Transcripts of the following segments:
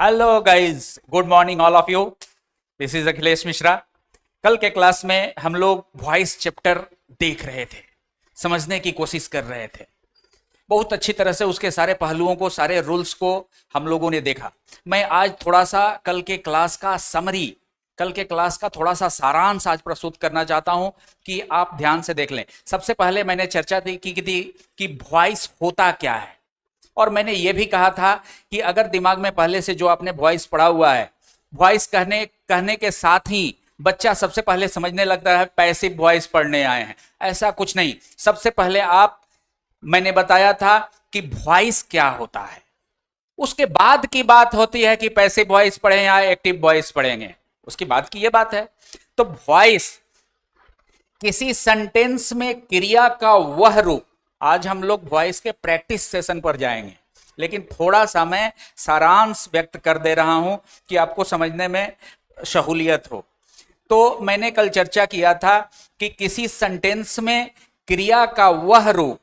Hello guys, good morning all of you. This is Akhilesh Mishra. कल के class में हम लोग वॉइस चैप्टर देख रहे थे, समझने की कोशिश कर रहे थे। बहुत अच्छी तरह से उसके सारे पहलुओं को, सारे रूल्स को हम लोगों ने देखा। मैं आज थोड़ा सा कल के क्लास का समरी, कल के क्लास का थोड़ा सा सारांश आज प्रस्तुत करना चाहता हूं कि आप ध्यान से देख लें। सबसे पहले मैंने चर्चा की थी कि वॉइस होता क्या है, और मैंने ये भी कहा था कि अगर दिमाग में पहले से जो आपने वॉइस पढ़ा हुआ है, वॉइस कहने कहने के साथ ही बच्चा सबसे पहले समझने लगता है पैसिव वॉइस पढ़ने आए हैं। ऐसा कुछ नहीं। सबसे पहले मैंने बताया था कि वॉइस क्या होता है, उसके बाद की बात होती है कि पैसिव वॉइस पढ़े या एक्टिव वॉइस पढ़ेंगे, उसकी बाद की ये बात है। तो वॉइस किसी सेंटेंस में क्रिया का वह रूप, आज हम लोग वॉइस के प्रैक्टिस सेशन पर जाएंगे, लेकिन थोड़ा सा मैं सारांश व्यक्त कर दे रहा हूं कि आपको समझने में सहूलियत हो। तो मैंने कल चर्चा किया था कि किसी सेंटेंस में क्रिया का वह रूप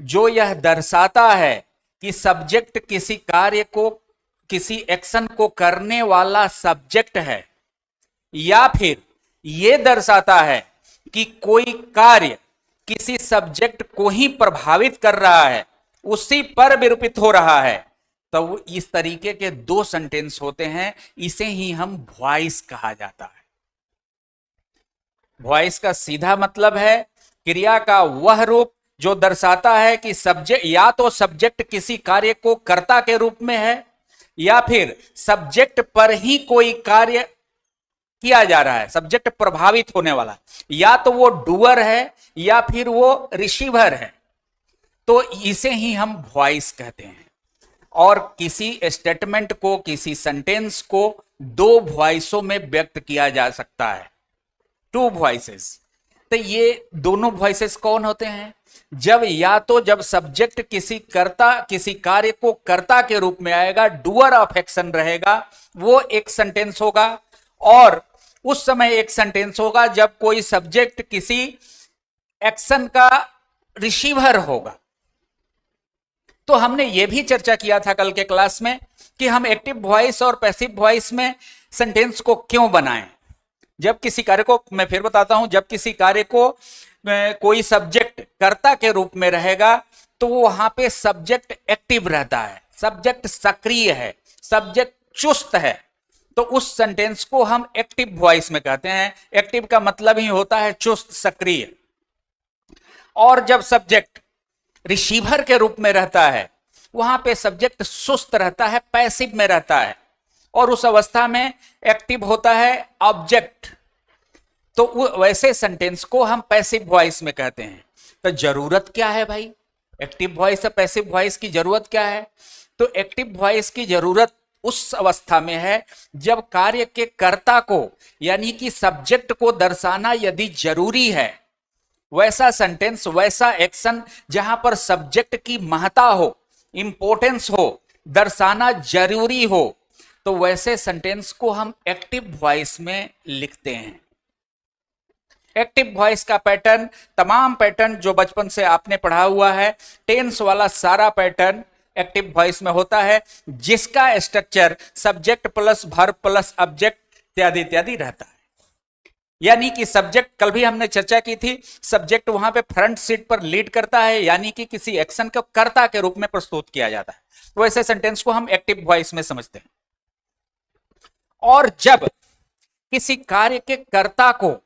जो यह दर्शाता है कि सब्जेक्ट किसी कार्य को, किसी एक्शन को करने वाला सब्जेक्ट है, या फिर यह दर्शाता है कि कोई कार्य किसी सब्जेक्ट को ही प्रभावित कर रहा है, उसी पर विरूपित हो रहा है, तो इस तरीके के दो सेंटेंस होते हैं। इसे ही हम वॉइस कहा जाता है। वॉइस का सीधा मतलब है क्रिया का वह रूप जो दर्शाता है कि सब्जेक्ट, या तो सब्जेक्ट किसी कार्य को कर्ता के रूप में है, या फिर सब्जेक्ट पर ही कोई कार्य किया जा रहा है, सब्जेक्ट प्रभावित होने वाला, या तो वो डूअर है या फिर वो रिसीवर है। तो इसे ही हम वॉइस कहते हैं। और किसी स्टेटमेंट को, किसी सेंटेंस को दो वॉइसों में व्यक्त किया जा सकता है, टू वॉइसेस। तो ये दोनों वॉइसेस कौन होते हैं? जब सब्जेक्ट किसी कार्य को कर्ता के रूप में आएगा, डूअर ऑफ एक्शन रहेगा, वो एक सेंटेंस होगा। और उस समय एक सेंटेंस होगा जब कोई सब्जेक्ट किसी एक्शन का रिसीवर होगा। तो हमने यह भी चर्चा किया था कल के क्लास में कि हम एक्टिव वॉइस और पैसिव वॉइस में सेंटेंस को क्यों बनाएं। जब किसी कार्य को, मैं फिर बताता हूं, जब किसी कार्य को कोई सब्जेक्ट कर्ता के रूप में रहेगा तो वहां पे सब्जेक्ट एक्टिव रहता है, सब्जेक्ट सक्रिय है, सब्जेक्ट चुस्त है, तो उस सेंटेंस को हम एक्टिव वॉइस में कहते हैं। एक्टिव का मतलब ही होता है चुस्त, सक्रिय। और जब सब्जेक्ट रिसीवर के रूप में रहता है, वहां पे सब्जेक्ट सुस्त रहता है, पैसिव में रहता है, और उस अवस्था में एक्टिव होता है ऑब्जेक्ट। तो वैसे सेंटेंस को हम पैसिव वॉइस में कहते हैं। तो जरूरत क्या है भाई, एक्टिव वॉइस और पैसिव वॉइस की जरूरत क्या है? तो एक्टिव वॉइस की जरूरत उस अवस्था में है जब कार्य के कर्ता को, यानी कि सब्जेक्ट को दर्शाना यदि जरूरी है, वैसा सेंटेंस, वैसा एक्शन जहां पर सब्जेक्ट की महत्ता हो, इंपॉर्टेंस हो, दर्शाना जरूरी हो, तो वैसे सेंटेंस को हम एक्टिव वॉइस में लिखते हैं। एक्टिव वॉइस का पैटर्न, तमाम पैटर्न जो बचपन से आपने पढ़ा हुआ है, टेंस वाला सारा पैटर्न एक्टिव वॉइस में होता है, जिसका structure subject plus verb plus object इत्यादि इत्यादि रहता है। यानी कि सब्जेक्ट, कल भी हमने चर्चा की थी, सब्जेक्ट वहां पे फ्रंट सीट पर लीड करता है, यानी कि किसी एक्शन को कर्ता के रूप में प्रस्तुत किया जाता है। तो ऐसे सेंटेंस को हम एक्टिव वॉइस में समझते हैं। और जब किसी कार्य के कर्ता को,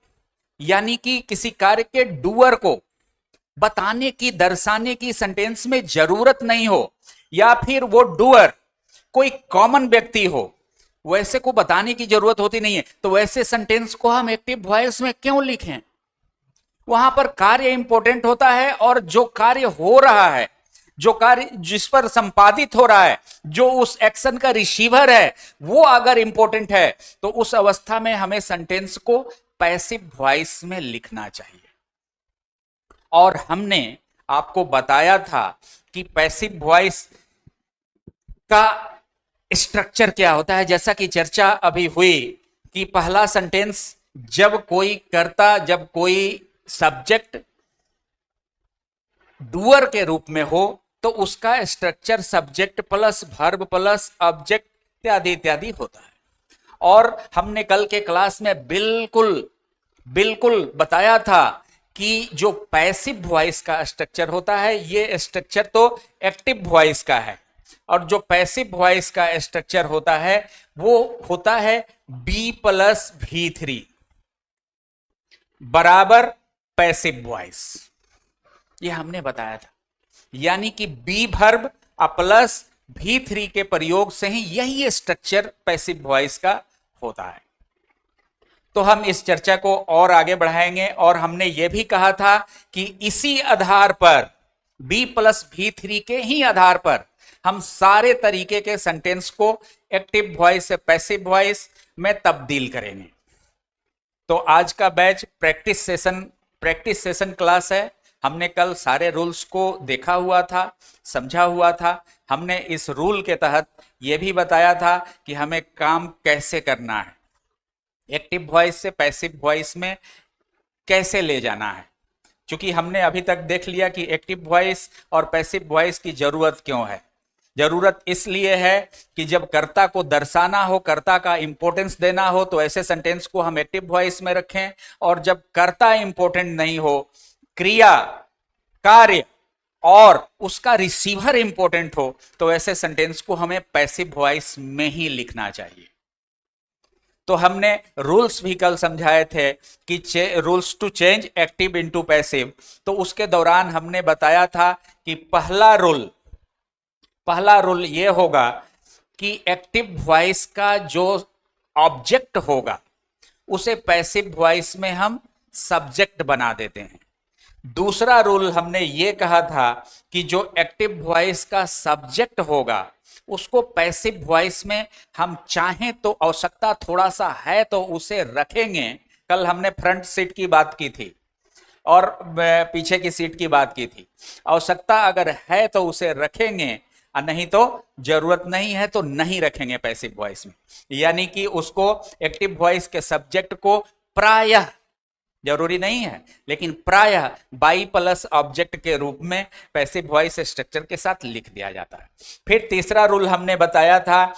यानी कि किसी कार्य के डूअर को बताने की, दर्शाने की सेंटेंस में जरूरत नहीं हो, या फिर वो डूअर कोई कॉमन व्यक्ति हो, वैसे को बताने की जरूरत होती नहीं है, तो वैसे सेंटेंस को हम एक्टिव वॉइस में क्यों लिखें? वहां पर कार्य इंपॉर्टेंट होता है, और जो कार्य हो रहा है, जो कार्य जिस पर संपादित हो रहा है, जो उस एक्शन का रिसीवर है, वो अगर इंपॉर्टेंट है, तो उस अवस्था में हमें सेंटेंस को पैसिव वॉइस में लिखना चाहिए। और हमने आपको बताया था कि पैसिव वॉइस का स्ट्रक्चर क्या होता है। जैसा कि चर्चा अभी हुई कि पहला सेंटेंस जब कोई कर्ता, जब कोई सब्जेक्ट डूअर के रूप में हो, तो उसका structure subject plus verb plus object इत्यादि इत्यादि होता है। और हमने कल के क्लास में बिल्कुल बिल्कुल बताया था कि जो पैसिव वॉइस का स्ट्रक्चर होता है, ये स्ट्रक्चर तो एक्टिव वॉइस का है, और जो पैसिव वॉइस का स्ट्रक्चर होता है वो होता है B+V3 बराबर पैसिव वॉइस। ये हमने बताया था, यानी कि बी वर्ब प्लस V3 के प्रयोग से ही यही स्ट्रक्चर पैसिव वॉइस का होता है। तो हम इस चर्चा को और आगे बढ़ाएंगे, और हमने यह भी कहा था कि इसी आधार पर B+V3 के ही आधार पर हम सारे तरीके के सेंटेंस को एक्टिव वॉइस से पैसिव वॉइस में तब्दील करेंगे। तो आज का बैच प्रैक्टिस सेशन क्लास है। हमने कल सारे रूल्स को देखा हुआ था, समझा हुआ था। हमने इस रूल के तहत यह भी बताया था कि हमें काम कैसे करना है, एक्टिव वॉइस से पैसिव वॉइस में कैसे ले जाना है। क्योंकि हमने अभी तक देख लिया कि एक्टिव वॉइस और पैसिव वॉइस की जरूरत क्यों है। जरूरत इसलिए है कि जब कर्ता को दर्शाना हो, कर्ता का इंपॉर्टेंस देना हो, तो ऐसे सेंटेंस को हम एक्टिव वॉइस में रखें, और जब कर्ता इंपॉर्टेंट नहीं हो, क्रिया, कार्य और उसका रिसीवर इंपॉर्टेंट हो, तो ऐसे सेंटेंस को हमें पैसिव वॉइस में ही लिखना चाहिए। तो हमने रूल्स भी कल समझाए थे कि rules to change active into passive. तो उसके दौरान हमने बताया था कि पहला रूल यह होगा कि एक्टिव वॉइस का जो ऑब्जेक्ट होगा उसे पैसिव वॉइस में हम सब्जेक्ट बना देते हैं। दूसरा रूल हमने ये कहा था कि जो एक्टिव वॉइस का सब्जेक्ट होगा उसको पैसिव वॉइस में हम चाहें तो, आवश्यकता थोड़ा सा है तो उसे रखेंगे। कल हमने फ्रंट सीट की बात की थी और पीछे की सीट की बात की थी। आवश्यकता अगर है तो उसे रखेंगे, और नहीं तो जरूरत नहीं है तो नहीं रखेंगे पैसिव वॉइस में। यानी कि उसको एक्टिव वॉइस के सब्जेक्ट को प्रायः, जरूरी नहीं है लेकिन प्रायः बाई प्लस ऑब्जेक्ट के रूप में पैसिव वॉइस स्ट्रक्चर के साथ लिख दिया जाता है। फिर तीसरा रूल हमने बताया था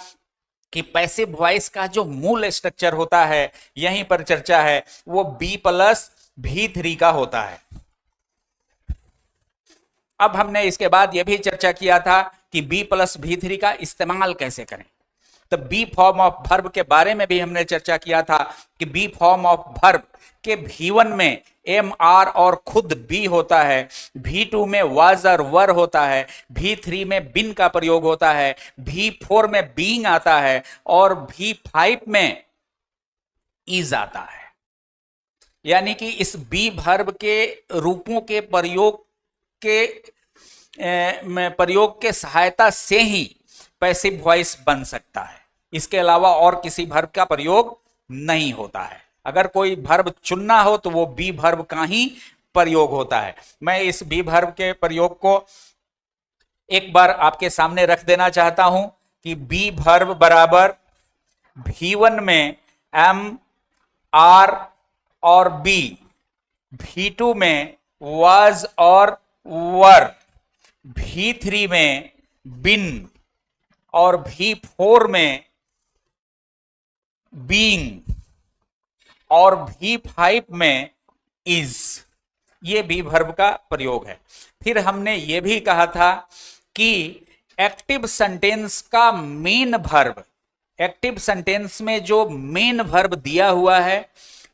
कि पैसिव वॉइस का जो मूल स्ट्रक्चर होता है, यहीं पर चर्चा है, वो B+V3 का होता है। अब हमने इसके बाद यह भी चर्चा किया था कि B+V3 का इस्तेमाल कैसे करें। तो बी फॉर्म ऑफ वर्ब के बारे में भी हमने चर्चा किया था कि बी फॉर्म ऑफ वर्ब के V1 में एम आर और खुद बी होता है, V2 में वाज और वर होता है, V3 में बिन का प्रयोग होता है, V4 में बीइंग आता है, और V5 में इज आता है। यानी कि इस बी वर्ब के रूपों के प्रयोग के सहायता से ही पैसिव वॉइस बन सकता है। इसके अलावा और किसी वर्ब का प्रयोग नहीं होता है। अगर कोई वर्ब चुनना हो तो वो बी वर्ब का ही प्रयोग होता है। मैं इस बी वर्ब के प्रयोग को एक बार आपके सामने रख देना चाहता हूं कि बी वर्ब बराबर V1 में एम आर और बी, V2 में वाज और वर, V3 में बिन और V4 में बीइंग और V5 में इज। ये बी वर्ब का प्रयोग है। फिर हमने ये भी कहा था कि एक्टिव सेंटेंस का मेन वर्ब, एक्टिव सेंटेंस में जो मेन वर्ब दिया हुआ है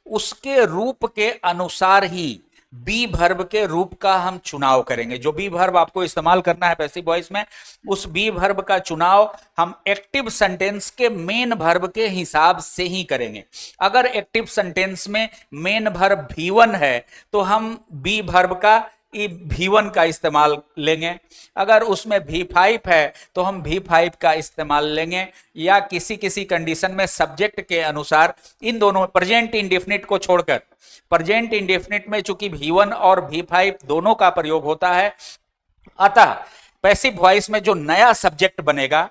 उसके रूप के अनुसार ही बी वर्ब के रूप का हम चुनाव करेंगे। जो बी वर्ब आपको इस्तेमाल करना है पैसिव वॉइस में, उस बी वर्ब का चुनाव हम एक्टिव सेंटेंस के मेन वर्ब के हिसाब से ही करेंगे। अगर एक्टिव सेंटेंस में मेन वर्ब V1 है तो हम बी वर्ब का V1 का इस्तेमाल लेंगे। अगर उसमें V5 है तो हम V5 का इस्तेमाल लेंगे, या किसी किसी कंडीशन में सब्जेक्ट के अनुसार इन दोनों, प्रेजेंट इंडेफिनिट को छोड़कर, प्रेजेंट इंडेफिनिट में चूंकि V1 और V5 दोनों का प्रयोग होता है, अतः पैसिव वॉइस में जो नया सब्जेक्ट बनेगा,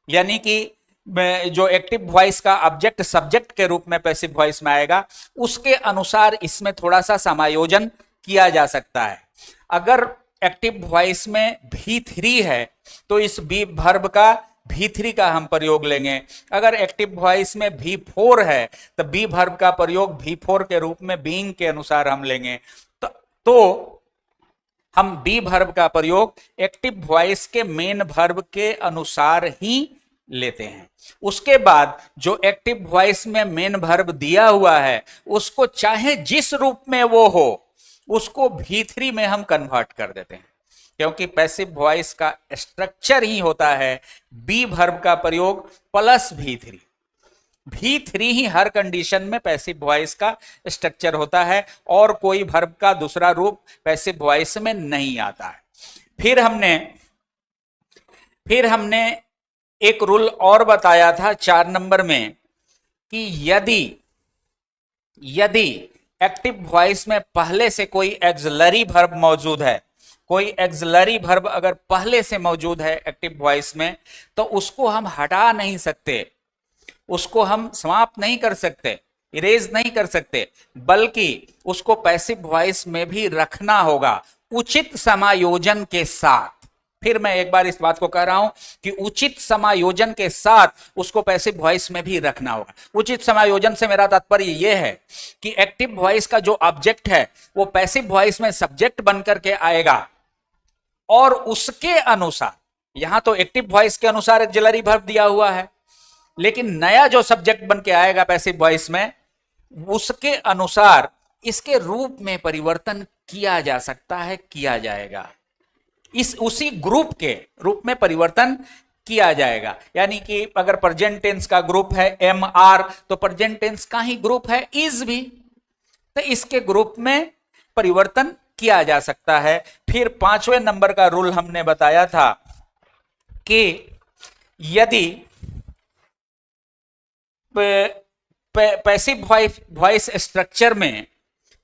यानी कि जो एक्टिव वॉइस का ऑब्जेक्ट सब्जेक्ट के रूप में पैसिव वॉइस में आएगा, उसके अनुसार इसमें थोड़ा सा समायोजन किया जा सकता है। अगर एक्टिव वॉइस में V3 है तो इस बी वर्ब का भी3 का हम प्रयोग लेंगे। अगर एक्टिव वॉइस में भी4 है तो बी वर्ब का प्रयोग भी4 के रूप में बीइंग के अनुसार हम लेंगे। तो हम बी वर्ब का प्रयोग एक्टिव वॉइस के मेन वर्ब के अनुसार ही लेते हैं। उसके बाद जो एक्टिव वॉइस में मेन वर्ब दिया हुआ है उसको चाहे जिस रूप में वो हो उसको भी3 में हम कन्वर्ट कर देते हैं, क्योंकि पैसिव वॉइस का स्ट्रक्चर ही होता है बी वर्ब का प्रयोग प्लस भी3। भी3 ही हर कंडीशन में पैसिव वॉइस का स्ट्रक्चर होता है और कोई वर्ब का दूसरा रूप पैसिव वॉइस में नहीं आता है। फिर हमने एक रूल और बताया था 4 नंबर में कि यदि एक्टिव वॉइस में पहले से कोई एक्सिलरी वर्ब मौजूद है, कोई एक्सिलरी वर्ब अगर पहले से मौजूद है एक्टिव वॉइस में, तो उसको हम हटा नहीं सकते, उसको हम समाप्त नहीं कर सकते, इरेज नहीं कर सकते, बल्कि उसको पैसिव वॉइस में भी रखना होगा उचित समायोजन के साथ। फिर मैं एक बार इस बात को कह रहा हूं कि उचित समायोजन के साथ उसको पैसिव वॉइस में भी रखना होगा। उचित समायोजन से मेरा तात्पर्य यह है कि एक्टिव वॉइस का जो ऑब्जेक्ट है वो पैसिव वॉइस में सब्जेक्ट बनकर के आएगा और उसके अनुसार, यहां तो एक्टिव वॉइस के अनुसार एक्सिलरी वर्ब दिया हुआ है, लेकिन नया जो सब्जेक्ट बन के आएगा पैसिव वॉइस में उसके अनुसार इसके रूप में परिवर्तन किया जा सकता है, किया जाएगा, उसी ग्रुप के रूप में परिवर्तन किया जाएगा। यानी कि अगर प्रेजेंट टेंस का ग्रुप है एम आर तो प्रेजेंट टेंस का ही ग्रुप है इज भी, तो इसके ग्रुप में परिवर्तन किया जा सकता है। फिर 5वें नंबर का रूल हमने बताया था कि यदि पैसिव वॉइस स्ट्रक्चर में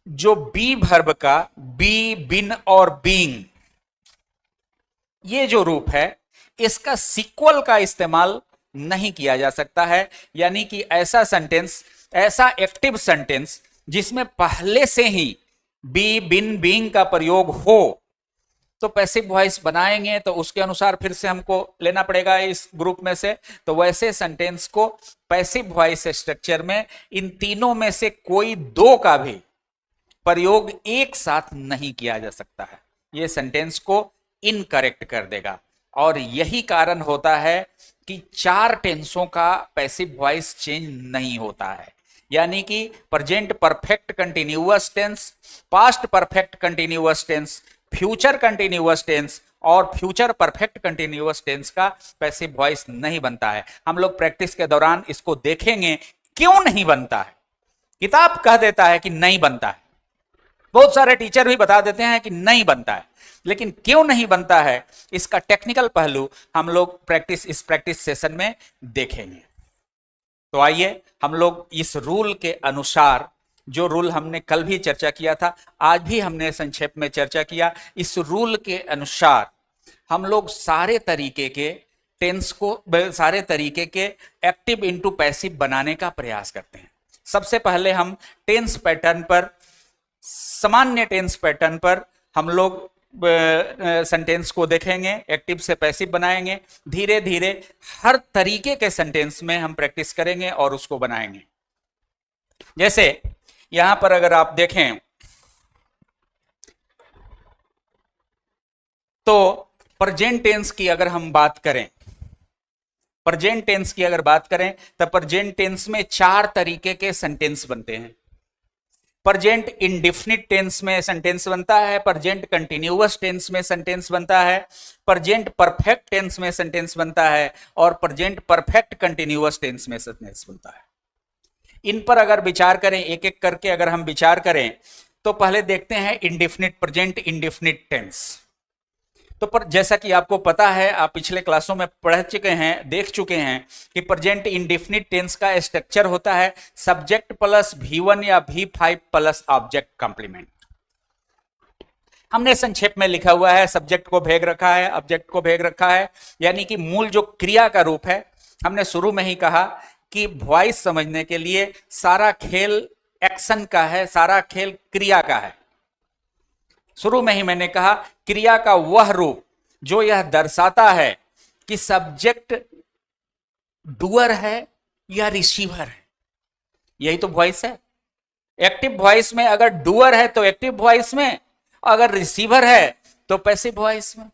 जो बी वर्ब का बी, बिन और बीइंग ये जो रूप है इसका सीक्वल का इस्तेमाल नहीं किया जा सकता है, यानी कि ऐसा सेंटेंस, ऐसा एक्टिव सेंटेंस जिसमें पहले से ही बी, बिन, बीइंग का प्रयोग हो तो पैसिव वॉइस बनाएंगे तो उसके अनुसार फिर से हमको लेना पड़ेगा इस ग्रुप में से। तो वैसे सेंटेंस को पैसिव वॉइस स्ट्रक्चर में इन तीनों में से कोई दो का भी प्रयोग एक साथ नहीं किया जा सकता है, यह सेंटेंस को इनकरेक्ट कर देगा। और यही कारण होता है कि 4 टेंसों का पैसिव वॉइस चेंज नहीं होता है, यानी कि present perfect continuous tense, past perfect continuous tense, future continuous tense और फ्यूचर परफेक्ट कंटिन्यूअस टेंस का पैसिव वॉइस नहीं बनता है। हम लोग प्रैक्टिस के दौरान इसको देखेंगे क्यों नहीं बनता है। किताब कह देता है कि नहीं बनता है, बहुत सारे टीचर भी बता देते हैं कि नहीं बनता है, लेकिन क्यों नहीं बनता है इसका टेक्निकल पहलू हम लोग इस प्रैक्टिस सेशन में देखेंगे। तो आइए हम लोग इस रूल के अनुसार, जो रूल हमने कल भी चर्चा किया था, आज भी हमने संक्षेप में चर्चा किया, इस रूल के अनुसार हम लोग सारे तरीके के टेंस को, सारे तरीके के एक्टिव इनटू पैसिव बनाने का प्रयास करते हैं। सबसे पहले हम टेंस पैटर्न पर, सामान्य टेंस पैटर्न पर हम लोग सेंटेंस को देखेंगे, एक्टिव से पैसिव बनाएंगे। धीरे धीरे हर तरीके के सेंटेंस में हम प्रैक्टिस करेंगे और उसको बनाएंगे। जैसे यहां पर अगर आप देखें तो प्रेजेंट टेंस की अगर हम बात करें, प्रेजेंट टेंस की अगर बात करें तो प्रेजेंट टेंस में 4 तरीके के सेंटेंस बनते हैं। प्रेजेंट इंडेफिनिट टेंस में सेंटेंस बनता है, प्रेजेंट कंटिन्यूअस टेंस में सेंटेंस बनता है, प्रेजेंट परफेक्ट टेंस में सेंटेंस बनता है और प्रेजेंट परफेक्ट कंटिन्यूअस टेंस में सेंटेंस बनता है। इन पर अगर विचार करें, एक एक करके अगर हम विचार करें तो पहले देखते हैं इंडेफिनिट, प्रेजेंट इंडेफिनिट टेंस। तो पर जैसा कि आपको पता है, आप पिछले क्लासों में पढ़ चुके हैं, देख चुके हैं कि प्रेजेंट इंडेफिनिट टेंस का स्ट्रक्चर होता है सब्जेक्ट प्लस V1 या V5 प्लस ऑब्जेक्ट कॉम्प्लीमेंट। हमने संक्षेप में लिखा हुआ है, सब्जेक्ट को भेग रखा है, ऑब्जेक्ट को भेग रखा है, यानी कि मूल जो क्रिया का रूप है, हमने शुरू में ही कहा कि वॉइस समझने के लिए सारा खेल एक्शन का है, सारा खेल क्रिया का है। शुरू में ही मैंने कहा क्रिया का वह रूप जो यह दर्शाता है कि सब्जेक्ट डूअर है या रिसीवर है, यही तो वॉइस है। एक्टिव वॉइस में अगर डूअर है तो एक्टिव वॉइस में, अगर रिसीवर है तो पैसिव वॉइस में।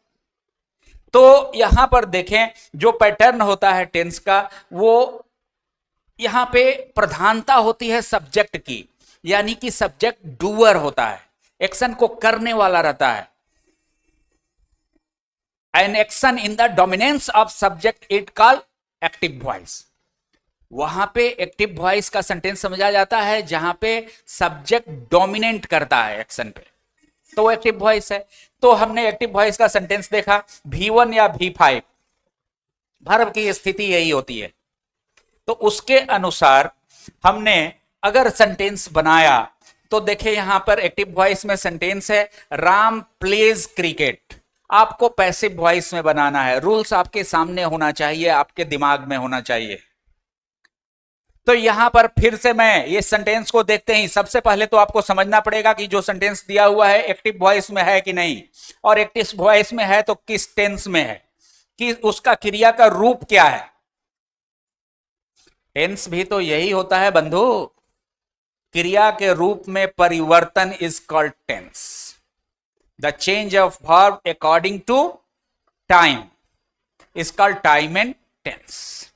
तो यहां पर देखें जो पैटर्न होता है टेंस का, वो यहां पे प्रधानता होती है सब्जेक्ट की, यानी कि सब्जेक्ट डूअर होता है, एक्शन को करने वाला रहता है। An action in the dominance of subject it call active voice. वहां पे एक्टिव वॉइस का सेंटेंस समझा जाता है जहां पे सब्जेक्ट डोमिनेट करता है एक्शन पे, तो वो एक्टिव वॉइस है। तो हमने एक्टिव वॉइस का सेंटेंस देखा, V1 या V5, वर्ब की स्थिति यही होती है। तो उसके अनुसार हमने अगर सेंटेंस बनाया तो देखिए यहां पर एक्टिव वॉइस में सेंटेंस है राम प्लेज क्रिकेट। आपको पैसिव वॉइस में बनाना है, रूल्स आपके सामने होना चाहिए, आपके दिमाग में होना चाहिए। तो यहां पर फिर से मैं ये सेंटेंस को देखते ही सबसे पहले तो आपको समझना पड़ेगा कि जो सेंटेंस दिया हुआ है एक्टिव वॉइस में है कि नहीं, और एक्टिव वॉइस में है तो किस टेंस में है, कि उसका क्रिया का रूप क्या है। टेंस भी तो यही होता है बंधु, क्रिया के रूप में परिवर्तन is called tense. The change of verb according to time is called time and tense,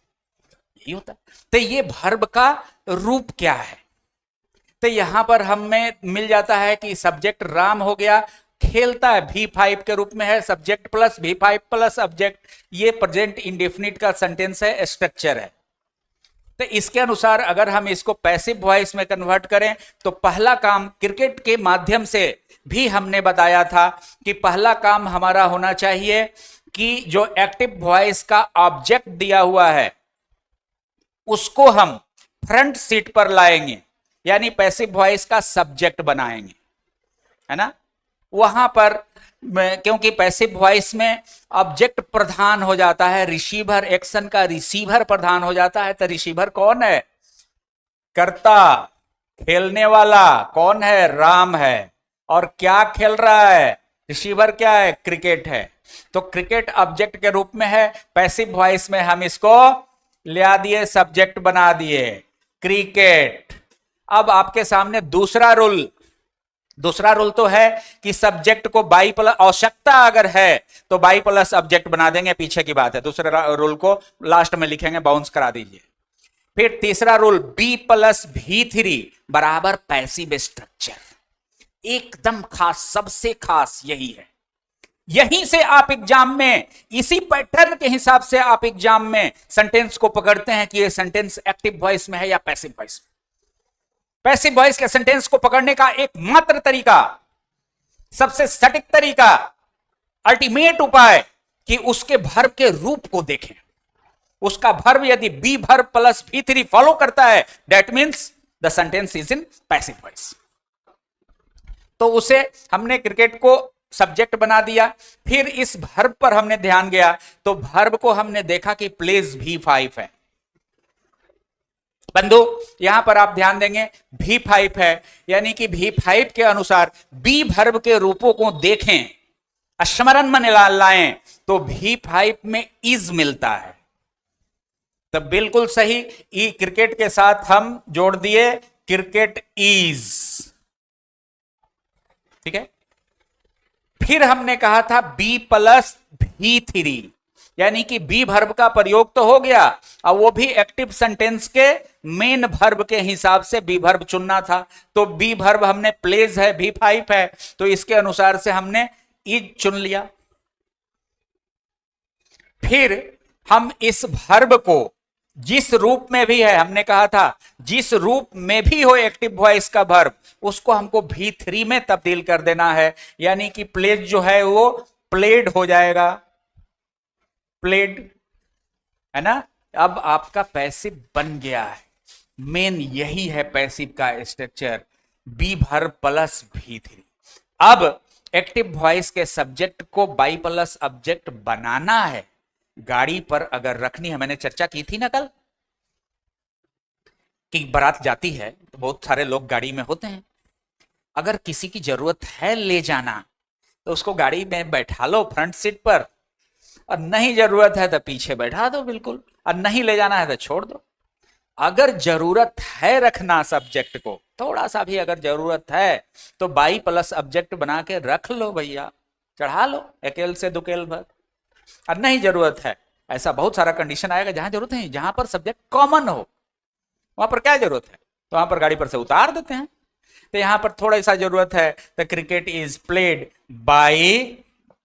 यही होता है। तो ये वर्ब का रूप क्या है, तो यहां पर हमें मिल जाता है कि सब्जेक्ट राम हो गया, खेलता है V5 के रूप में है, subject plus V5 plus subject, ये प्रेजेंट इंडेफिनिट का सेंटेंस है, स्ट्रक्चर है। तो इसके अनुसार अगर हम इसको पैसिव वॉइस में कन्वर्ट करें तो पहला काम क्रिकेट के माध्यम से भी हमने बताया था कि पहला काम हमारा होना चाहिए कि जो एक्टिव वॉइस का ऑब्जेक्ट दिया हुआ है उसको हम फ्रंट सीट पर लाएंगे, यानी पैसिव वॉइस का सब्जेक्ट बनाएंगे, है ना। वहां पर क्योंकि पैसिव वॉइस में ऑब्जेक्ट प्रधान हो जाता है, रिसीवर, एक्शन का रिसीवर प्रधान हो जाता है। तो रिसीवर कौन है, कर्ता, खेलने वाला कौन है, राम है, और क्या खेल रहा है, रिसीवर क्या है, क्रिकेट है। तो क्रिकेट ऑब्जेक्ट के रूप में है, पैसिव वॉइस में हम इसको ले दिए, सब्जेक्ट बना दिए क्रिकेट। अब आपके सामने दूसरा रूल तो है कि सब्जेक्ट को बाई प्लस, आवश्यकता अगर है तो बाई प्लस ऑब्जेक्ट बना देंगे, पीछे की बात है। दूसरे रूल को लास्ट में लिखेंगे, बाउंस करा दीजिए। फिर तीसरा रूल B प्लस V3 बराबर पैसिव स्ट्रक्चर, एकदम खास, सबसे खास यही है। यहीं से आप एग्जाम में, इसी पैटर्न के हिसाब से आप एग्जाम में सेंटेंस को पकड़ते हैं कि ये सेंटेंस एक्टिव वॉइस में है या पैसिव वॉइस में। पैसिव वॉइस के सेंटेंस को पकड़ने का एकमात्र तरीका, सबसे सटीक तरीका, अल्टीमेट उपाय कि उसके वर्ब के रूप को देखें। उसका वर्ब यदि B verb plus V3 follow करता है, that means the sentence is in passive voice. तो उसे हमने क्रिकेट को सब्जेक्ट बना दिया। फिर इस वर्ब पर हमने ध्यान गया तो वर्ब को हमने देखा कि प्लेस V5 है। बंधु यहां पर आप ध्यान देंगे V5 है, यानी कि V5 के अनुसार बी वर्ब के रूपों को देखें, स्मरण में लाएं तो V5 में इज मिलता है। तब बिल्कुल सही, ई क्रिकेट के साथ हम जोड़ दिए क्रिकेट इज, ठीक है। फिर हमने कहा था B प्लस V3, यानी कि बी वर्ब का प्रयोग तो हो गया, और वो भी एक्टिव सेंटेंस के मेन वर्ब के हिसाब से बी वर्ब चुनना था। तो बी वर्ब हमने प्लेज है, V5 है, तो इसके अनुसार से हमने इज चुन लिया। फिर हम इस वर्ब को जिस रूप में भी है, हमने कहा था जिस रूप में भी हो एक्टिव वॉइस का वर्ब, उसको हमको V3 में तब्दील कर देना है, यानी कि प्लेज जो है वो प्लेड हो जाएगा, प्लेड, है ना। अब आपका पैसिव बन गया है। मेन यही है पैसिव का structure, B verb plus V3। अब एक्टिव वॉइस के सब्जेक्ट को बाई प्लस ऑब्जेक्ट बनाना है। गाड़ी पर अगर रखनी है, मैंने चर्चा की थी ना कल कि बारात जाती है तो बहुत सारे लोग गाड़ी में होते हैं, अगर किसी की जरूरत है ले जाना तो उसको गाड़ी में बैठा लो फ्रंट सीट पर, और नहीं जरूरत है तो पीछे बैठा दो बिल्कुल, और नहीं ले जाना है तो छोड़ दो। अगर जरूरत है रखना सब्जेक्ट को, थोड़ा सा भी अगर जरूरत है तो बाई प्लस ऑब्जेक्ट बना के रख लो भैया, चढ़ा लो एकेल से दुकेल भर। और नहीं जरूरत है, ऐसा बहुत सारा कंडीशन आएगा जहां जरूरत है, जहां पर सब्जेक्ट कॉमन हो वहां पर क्या जरूरत है, तो वहां पर गाड़ी पर से उतार देते हैं। तो यहां पर थोड़ा सा जरूरत है, the cricket is played by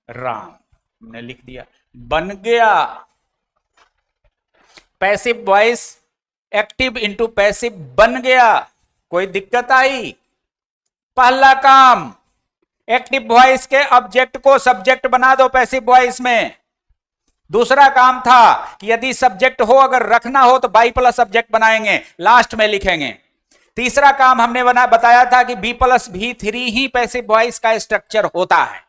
Ram, हमने लिख दिया, बन गया। Passive voice active into passive बन गया, कोई दिक्कत आई? पहला काम, एक्टिव वॉइस के ऑब्जेक्ट को सब्जेक्ट बना दो पैसिव वॉइस में। दूसरा काम था कि यदि सब्जेक्ट हो, अगर रखना हो तो बाई प्लस सब्जेक्ट बनाएंगे, लास्ट में लिखेंगे। तीसरा काम हमने बताया था कि बी प्लस भी थ्री ही पैसिव वॉइस का स्ट्रक्चर होता है,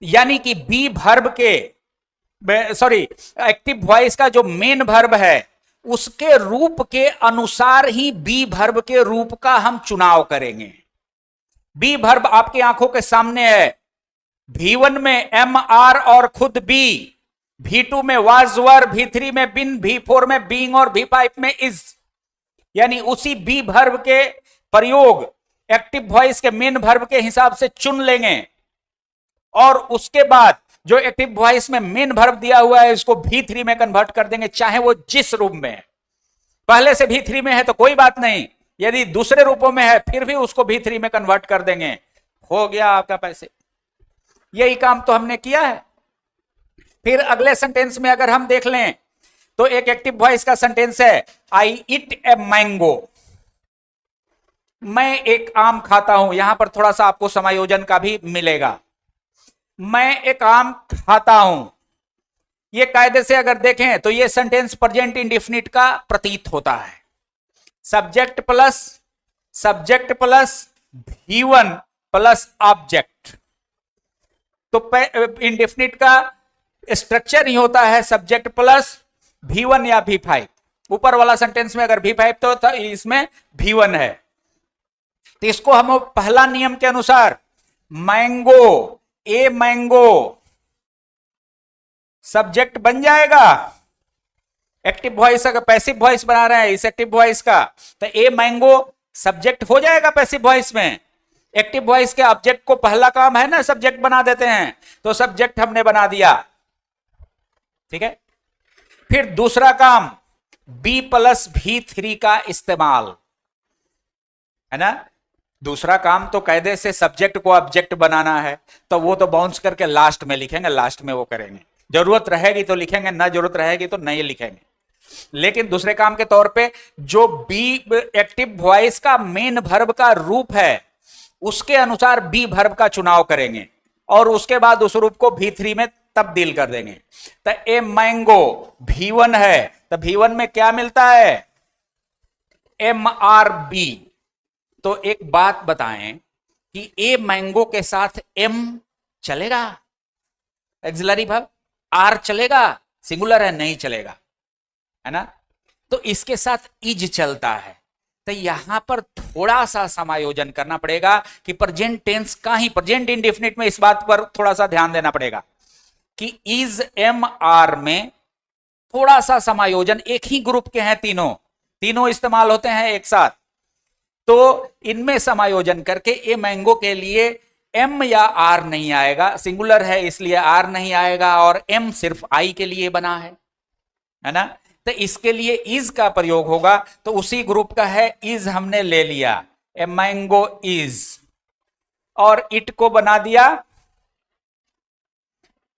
यानी कि बी वर्ब के, सॉरी, एक्टिव वॉइस का जो मेन वर्ब है उसके रूप के अनुसार ही बी वर्ब के रूप का हम चुनाव करेंगे। बी वर्ब आपकी आंखों के सामने है, V1 में एम आर और खुद बी, V2 में वाज वर, V3 में बिन, V4 में बीइंग और V5 में इज, यानी उसी बी वर्ब के प्रयोग एक्टिव वॉइस के मेन वर्ब के हिसाब से चुन लेंगे, और उसके बाद जो एक्टिव वॉइस में मेन वर्ब दिया हुआ है इसको V3 में कन्वर्ट कर देंगे, चाहे वो जिस रूप में है। पहले से V3 में है तो कोई बात नहीं, यदि दूसरे रूपों में है फिर भी उसको V3 में कन्वर्ट कर देंगे, हो गया आपका पैसे। यही काम तो हमने किया है। फिर अगले सेंटेंस में अगर हम देख लें तो एक एक्टिव वॉइस का सेंटेंस है, आई ईट ए मैंगो, मैं एक आम खाता हूं। यहां पर थोड़ा सा आपको समायोजन का भी मिलेगा, मैं एक आम खाता हूं। ये कायदे से अगर देखें तो ये सेंटेंस प्रेजेंट इंडेफिनिट का प्रतीत होता है। Subject plus V1 plus object, तो इंडेफिनिट का स्ट्रक्चर ही होता है सब्जेक्ट प्लस V1 या V5। ऊपर वाला सेंटेंस में अगर V5 तो इसमें V1 है, तो इसको हम पहला नियम के अनुसार मैंगो, ए मैंगो सब्जेक्ट बन जाएगा। एक्टिव वॉइस अगर पैसिव वॉइस बना रहे हैं इस एक्टिव वॉइस का, तो ए मैंगो सब्जेक्ट हो जाएगा पैसिव वॉइस में। एक्टिव वॉइस के ऑब्जेक्ट को पहला काम है ना सब्जेक्ट बना देते हैं, तो सब्जेक्ट हमने बना दिया, ठीक है। फिर दूसरा काम, बी प्लस V3 का इस्तेमाल, है ना। दूसरा काम तो कायदे से सब्जेक्ट को ऑब्जेक्ट बनाना है, तो वो तो बाउंस करके लास्ट में लिखेंगे, लास्ट में वो करेंगे। जरूरत रहेगी तो लिखेंगे, ना जरूरत रहेगी तो नहीं लिखेंगे। लेकिन दूसरे काम के तौर पे जो बी एक्टिव वॉइस का मेन वर्ब का रूप है उसके अनुसार बी वर्ब का चुनाव करेंगे, और उसके बाद उस रूप को V3 में तब्दील कर देंगे। तो ए मैंगो V1 है, तो V1 में क्या मिलता है, MRB। तो एक बात बताएं कि ए मैंगो के साथ M चलेगा, एक्सिलरी वर्ब, R चलेगा, सिंगुलर है नहीं चलेगा, है ना। तो इसके साथ इज चलता है, तो यहां पर थोड़ा सा समायोजन करना पड़ेगा कि प्रेजेंट टेंस का ही, प्रेजेंट इंडेफिनिट में इस बात पर थोड़ा सा ध्यान देना पड़ेगा कि इज MR में थोड़ा सा समायोजन, एक ही ग्रुप के हैं, तीनों इस्तेमाल होते हैं एक साथ, तो इनमें समायोजन करके ए मैंगो के लिए M या R नहीं आएगा, सिंगुलर है इसलिए R नहीं आएगा, और M सिर्फ I के लिए बना है ना। तो इसके लिए इज का प्रयोग होगा, तो उसी ग्रुप का है इज, हमने ले लिया, ए मैंगो इज, और इट को बना दिया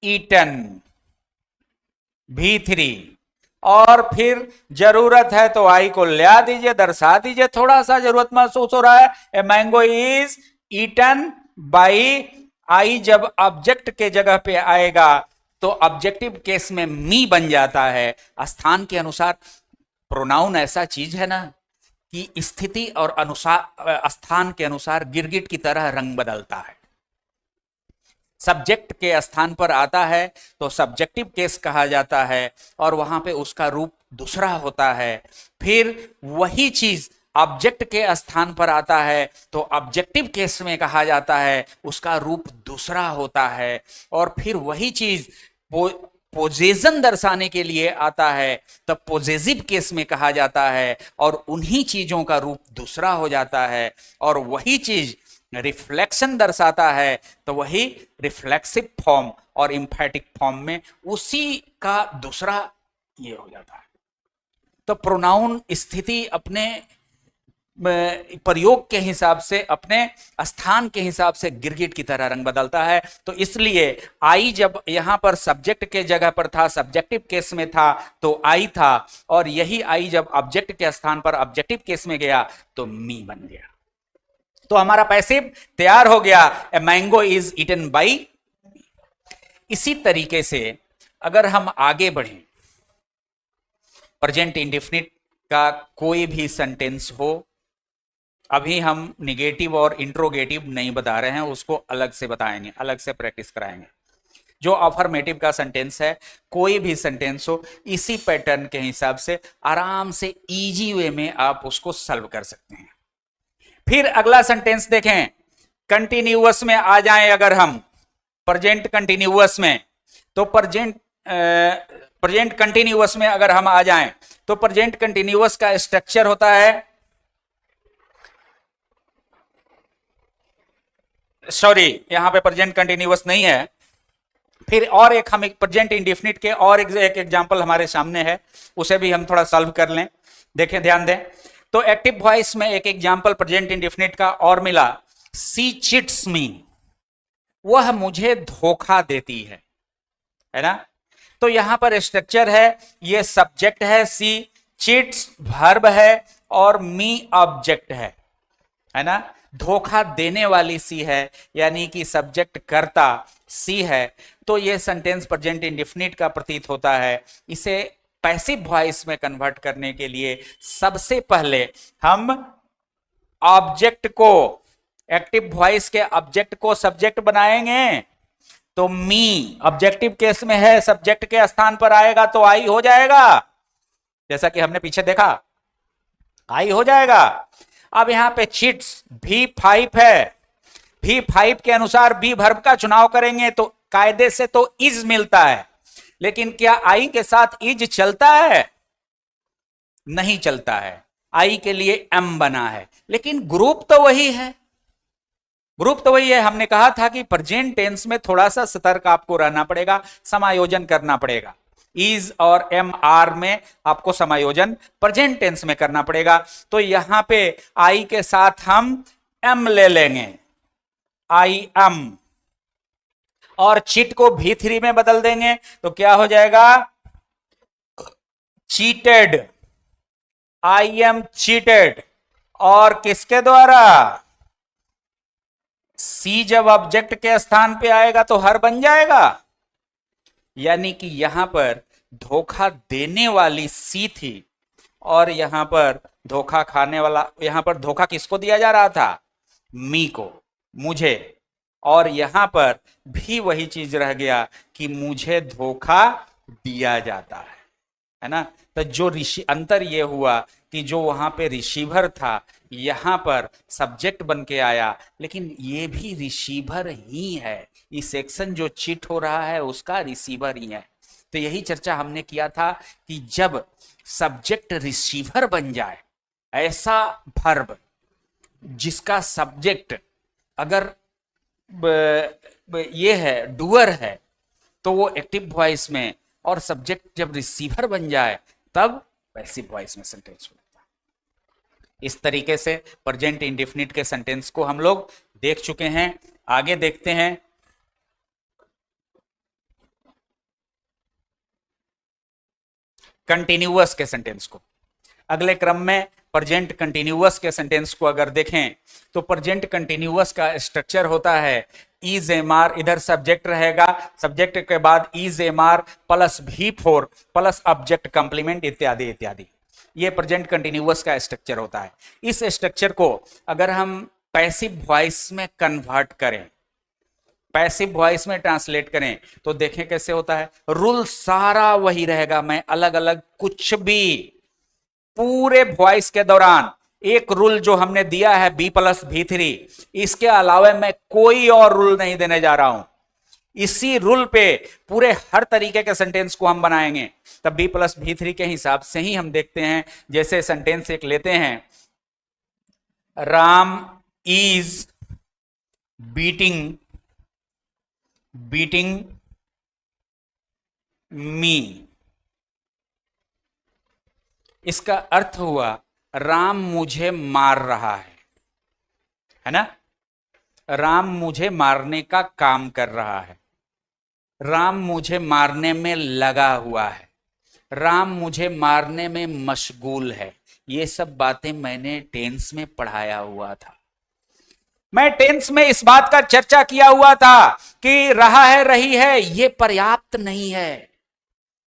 ईटन, V3, और फिर जरूरत है तो आई को ला दीजिए, दर्शा दीजिए, थोड़ा सा जरूरत महसूस हो रहा है, a mango is eaten by I. जब ऑब्जेक्ट के जगह पे आएगा तो ऑब्जेक्टिव केस में मी बन जाता है। स्थान के अनुसार प्रोनाउन ऐसा चीज है ना कि स्थिति और अनुसार, स्थान के अनुसार गिरगिट की तरह रंग बदलता है। सब्जेक्ट के स्थान पर आता है तो सब्जेक्टिव केस कहा जाता है, और वहां पे उसका रूप दूसरा होता है। फिर वही चीज ऑब्जेक्ट के स्थान पर आता है तो ऑब्जेक्टिव केस में कहा जाता है, उसका रूप दूसरा होता है। और फिर वही चीज पोजेशन दर्शाने के लिए आता है तब पोजेसिव केस में कहा जाता है, और उन्हीं चीजों का रूप दूसरा हो जाता है। और वही चीज रिफ्लेक्शन दर्शाता है तो वही रिफ्लेक्सिव फॉर्म और इंफैटिक फॉर्म में उसी का दूसरा ये हो जाता है। तो प्रोनाउन स्थिति अपने प्रयोग के हिसाब से, अपने स्थान के हिसाब से गिरगिट की तरह रंग बदलता है। तो इसलिए आई जब यहां पर सब्जेक्ट के जगह पर था, सब्जेक्टिव केस में था तो आई था, और यही आई जब ऑब्जेक्ट के स्थान पर ऑब्जेक्टिव केस में गया तो मी बन गया। तो हमारा पैसिव तैयार हो गया, a mango is eaten by. इसी तरीके से अगर हम आगे बढ़ें, प्रेजेंट इंडेफिनिट का कोई भी सेंटेंस हो, अभी हम निगेटिव और इंट्रोगेटिव नहीं बता रहे हैं, उसको अलग से बताएंगे, अलग से प्रैक्टिस कराएंगे। जो अफर्मेटिव का सेंटेंस है, कोई भी सेंटेंस हो, इसी पैटर्न के हिसाब से आराम से इजी वे में आप उसको सॉल्व कर सकते हैं। फिर अगला सेंटेंस देखें, कंटिन्यूअस में आ जाएं अगर हम, प्रेजेंट कंटिन्यूअस में, तो प्रेजेंट कंटिन्यूअस में अगर हम आ जाएं तो प्रेजेंट कंटिन्यूअस का स्ट्रक्चर होता है, सॉरी यहां पे प्रेजेंट कंटिन्यूअस नहीं है। फिर और एक हम एक प्रेजेंट इंडेफिनिट के और एक एग्जांपल हमारे सामने है, उसे भी हम थोड़ा सॉल्व कर लें। देखें, ध्यान दें। तो एक्टिव वॉइस में एक एग्जांपल प्रेजेंट इंडेफिनिट का और मिला, सी चिट्स मी, वह मुझे धोखा देती है ना। तो यहां पर स्ट्रक्चर है, ये सब्जेक्ट है, सी, चिट्स वर्ब है, और मी ऑब्जेक्ट है ना। धोखा देने वाली सी है, यानी कि सब्जेक्ट कर्ता सी है। तो ये सेंटेंस प्रेजेंट इंडेफिनिट का प्रतीत होता है। इसे पैसिव वॉइस में कन्वर्ट करने के लिए सबसे पहले हम ऑब्जेक्ट को, एक्टिव वॉइस के ऑब्जेक्ट को सब्जेक्ट बनाएंगे। तो मी ऑब्जेक्टिव केस में है, सब्जेक्ट के स्थान पर आएगा तो आई हो जाएगा, जैसा कि हमने पीछे देखा, आई हो जाएगा। अब यहां पे चिट्स V5 है, V5 के अनुसार बी वर्ब का चुनाव करेंगे तो कायदे से तो इज मिलता है, लेकिन क्या आई के साथ इज चलता है? नहीं चलता है, आई के लिए एम बना है, लेकिन ग्रुप तो वही है, ग्रुप तो वही है। हमने कहा था कि प्रेजेंट टेंस में थोड़ा सा सतर्क आपको रहना पड़ेगा, समायोजन करना पड़ेगा। इज और एम आर में आपको समायोजन प्रेजेंट टेंस में करना पड़ेगा। तो यहां पे आई के साथ हम एम ले लेंगे, आई एम, और चिट को V3 में बदल देंगे तो क्या हो जाएगा, चीटेड, आई एम चीटेड। और किसके द्वारा? सी जब ऑब्जेक्ट के स्थान पे आएगा तो हर बन जाएगा, यानी कि यहां पर धोखा देने वाली सी थी और यहां पर धोखा खाने वाला, यहां पर धोखा किसको दिया जा रहा था? मी को, मुझे। और यहां पर भी वही चीज रह गया कि मुझे धोखा दिया जाता है ना। तो जो अंतर यह हुआ कि जो वहां पे रिसीवर था यहां पर सब्जेक्ट बन के आया, लेकिन ये भी रिसीवर ही है। ये सेक्शन जो चीट हो रहा है उसका रिसीवर ही है। तो यही चर्चा हमने किया था कि जब सब्जेक्ट रिसीवर बन जाए, ऐसा वर्ब जिसका सब्जेक्ट अगर ये है, डूअर है, तो वो एक्टिव वॉइस में, और सब्जेक्ट जब रिसीवर बन जाए तब पैसिव वॉइस में सेंटेंस होता है। इस तरीके से प्रेजेंट इंडेफिनिट के सेंटेंस को हम लोग देख चुके हैं। आगे देखते हैं कंटिन्यूअस के सेंटेंस को। अगले क्रम में प्रेजेंट कंटिन्यूअस के सेंटेंस को अगर देखें तो प्रेजेंट कंटिन्यूअस का स्ट्रक्चर होता है, इज एम आर, इधर सब्जेक्ट रहेगा, सब्जेक्ट के बाद is am are plus V4 plus object complement इत्यादि इत्यादि। ये प्रेजेंट कंटिन्यूअस का स्ट्रक्चर होता है। इस स्ट्रक्चर को अगर हम पैसिव वॉइस में कन्वर्ट करें, पैसिव वॉइस में ट्रांसलेट करें तो देखें कैसे होता है। रूल सारा वही रहेगा, मैं अलग अलग कुछ भी, पूरे वॉइस के दौरान एक रूल जो हमने दिया है B+V3, इसके अलावा मैं कोई और रूल नहीं देने जा रहा हूं। इसी रूल पे पूरे हर तरीके के सेंटेंस को हम बनाएंगे। तब बी प्लस भी थ्री के हिसाब से ही हम देखते हैं। जैसे सेंटेंस एक लेते हैं, राम इज बीटिंग मी। इसका अर्थ हुआ राम मुझे मार रहा है ना? राम मुझे मारने का काम कर रहा है, राम मुझे मारने में लगा हुआ है, राम मुझे मारने में मशगूल है। ये सब बातें मैंने टेंस में पढ़ाया हुआ था। मैं टेंस में इस बात का चर्चा किया हुआ था कि रहा है, रही है, ये पर्याप्त नहीं है।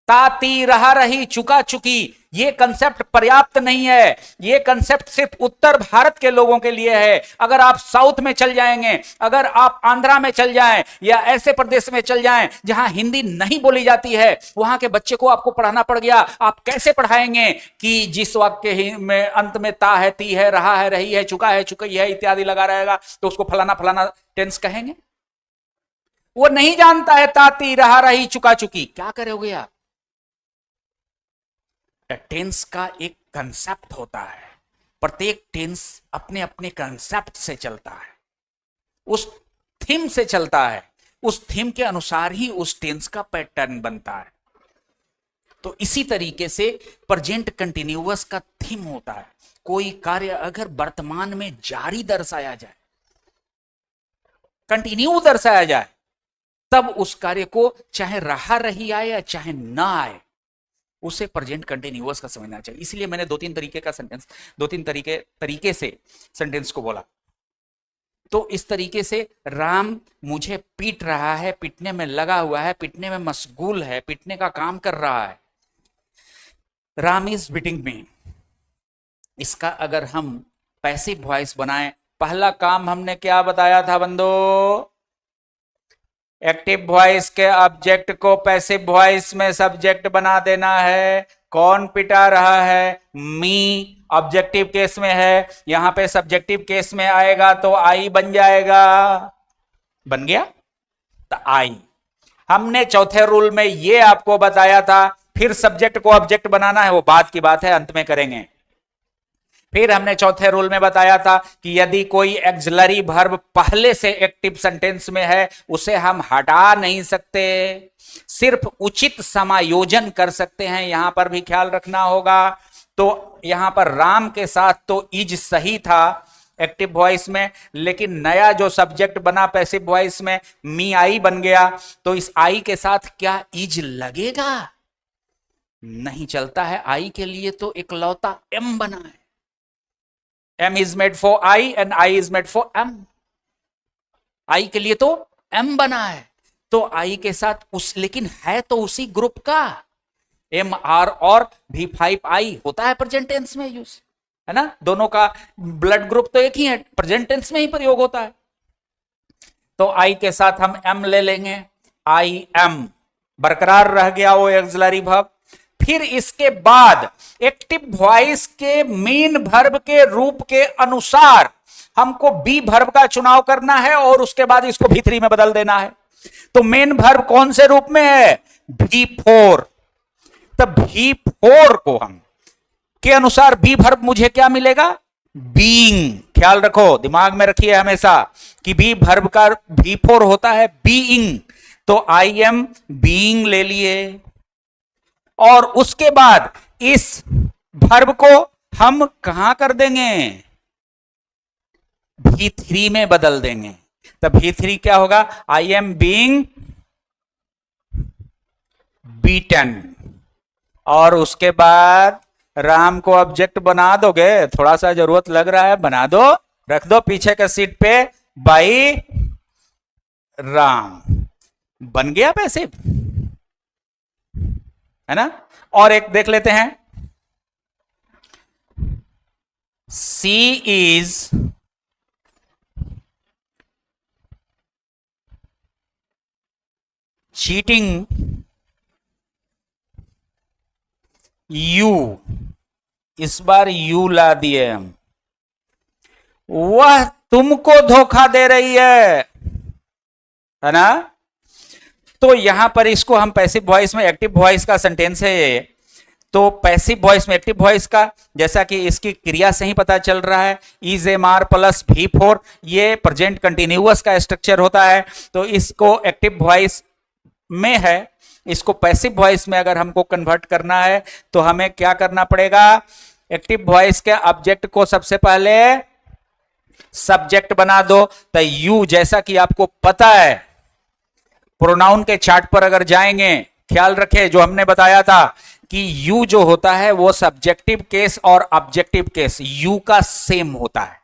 ताती, रहा, रही, चुका, चुकी, ये कंसेप्ट पर्याप्त नहीं है। ये कंसेप्ट सिर्फ उत्तर भारत के लोगों के लिए है। अगर आप साउथ में चल जाएंगे, अगर आप आंध्रा में चल जाएं या ऐसे प्रदेश में चल जाएं जहां हिंदी नहीं बोली जाती है, वहां के बच्चे को आपको पढ़ाना पड़ गया, आप कैसे पढ़ाएंगे कि जिस वाक्य में अंत में ता है, ती है, रहा है, रही है, चुका है, चुकी है इत्यादि लगा रहेगा तो उसको फलाना फलाना टेंस कहेंगे? वो नहीं जानता है ताती, रहा, रही, चुका, चुकी। क्या करोगे आप? टेंस का एक कंसेप्ट होता है, प्रत्येक टेंस अपने अपने कंसेप्ट से चलता है, उस थीम से चलता है, उस थीम के अनुसार ही उस टेंस का पैटर्न बनता है। तो इसी तरीके से प्रेजेंट कंटिन्यूअस का थीम होता है। कोई कार्य अगर वर्तमान में जारी दर्शाया जाए, कंटिन्यू दर्शाया जाए, तब उस कार्य को चाहे रहा, रही आए या चाहे ना आए, उसे प्रेजेंट कंटिन्यूअस का समझना चाहिए। इसलिए मैंने दो तीन तरीके से सेंटेंस को बोला। तो इस तरीके से राम मुझे पीट रहा है, पीटने में लगा हुआ है, पीटने में मशगूल है, पीटने का काम कर रहा है। राम इज बीटिंग मी। इसका अगर हम पैसिव वॉइस बनाएं, पहला काम हमने क्या बताया था बंदो? एक्टिव वॉइस के ऑब्जेक्ट को पैसिव वॉइस में सब्जेक्ट बना देना है। कौन पिटा रहा है? मी। ऑब्जेक्टिव केस में है, यहां पे सब्जेक्टिव केस में आएगा तो आई बन जाएगा। बन गया? तो आई। हमने चौथे रूल में ये आपको बताया था। फिर सब्जेक्ट को ऑब्जेक्ट बनाना है, वो बाद की बात है, अंत में करेंगे। फिर हमने चौथे रूल में बताया था कि यदि कोई एक्सिलरी वर्ब पहले से एक्टिव सेंटेंस में है, उसे हम हटा नहीं सकते, सिर्फ उचित समायोजन कर सकते हैं। यहां पर भी ख्याल रखना होगा। तो यहां पर राम के साथ तो इज सही था एक्टिव वॉइस में, लेकिन नया जो सब्जेक्ट बना पैसिव वॉइस में, मी आई बन गया। तो इस आई के साथ क्या इज लगेगा? नहीं चलता है। आई के लिए तो इकलौता एम बना है। M is made for I and I is made for M. I के लिए तो M बना है, तो I के साथ उस, लेकिन है तो उसी ग्रुप का। M R और V5I होता है प्रेजेंट टेंस में यूज, है ना? दोनों का ब्लड ग्रुप तो एक ही है, प्रेजेंट टेंस में ही प्रयोग होता है। तो I के साथ हम M ले लेंगे। I am बरकरार रह गया वो एक्सिलरी वर्ब। फिर इसके बाद एक्टिव वॉइस के मेन वर्ब के रूप के अनुसार हमको बी वर्ब का चुनाव करना है और उसके बाद इसको V3 में बदल देना है। तो मेन वर्ब कौन से रूप में है? V4। तब V4 को हम के अनुसार बी वर्ब मुझे क्या मिलेगा? बीइंग। ख्याल रखो, दिमाग में रखिए हमेशा कि बी वर्ब का V4 होता है बीइंग। तो आई एम बीइंग ले लिए और उसके बाद इस वर्ब को हम कहां कर देंगे? V3 में बदल देंगे। तब V3 क्या होगा? I am being beaten. और उसके बाद राम को ऑब्जेक्ट बना दोगे, थोड़ा सा जरूरत लग रहा है, बना दो, रख दो पीछे के सीट पे, बाई राम। बन गया पैसिव, है ना? और एक देख लेते हैं, सी इज चीटिंग यू। इस बार यू ला दिए हम। वह तुमको धोखा दे रही है ना? तो यहां पर इसको हम पैसिव वॉइस में, एक्टिव वॉइस का सेंटेंस है ये, तो पैसिव वॉइस में एक्टिव वॉइस का, जैसा कि इसकी क्रिया से ही पता चल रहा है, is am are plus V4, ये प्रेजेंट कंटिन्यूअस का स्ट्रक्चर होता है। तो इसको एक्टिव वॉइस में है, इसको पैसिव वॉइस में अगर हमको कन्वर्ट करना है तो हमें क्या करना पड़ेगा, एक्टिव वॉइस के ऑब्जेक्ट को सबसे पहले सब्जेक्ट बना दो। तो यू, जैसा कि आपको पता है, प्रोनाउन के चार्ट पर अगर जाएंगे, ख्याल रखें जो हमने बताया था कि यू जो होता है वो सब्जेक्टिव केस और ऑब्जेक्टिव केस यू का सेम होता है।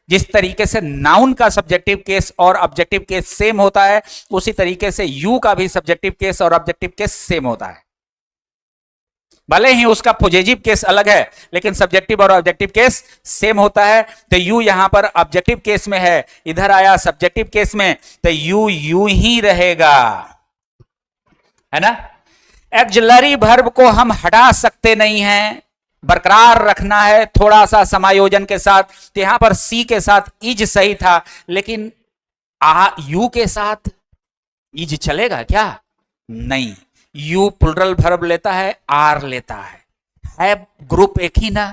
जिस तरीके से नाउन का सब्जेक्टिव केस और ऑब्जेक्टिव केस सेम होता है, उसी तरीके से यू का भी सब्जेक्टिव केस और ऑब्जेक्टिव केस सेम होता है। भले ही उसका पॉजिटिव केस अलग है, लेकिन सब्जेक्टिव और ऑब्जेक्टिव केस सेम होता है। तो यू यहां पर ऑब्जेक्टिव केस में है, इधर आया सब्जेक्टिव केस में, तो यू यू ही रहेगा, है ना। एक्सिलरी वर्ब को हम हटा सकते नहीं हैं, बरकरार रखना है थोड़ा सा समायोजन के साथ। तो यहां पर सी के साथ इज सही था, लेकिन यू के साथ इज चलेगा क्या? नहीं, यू प्लुरल वर्ब लेता है, आर लेता है ग्रुप एक ही ना।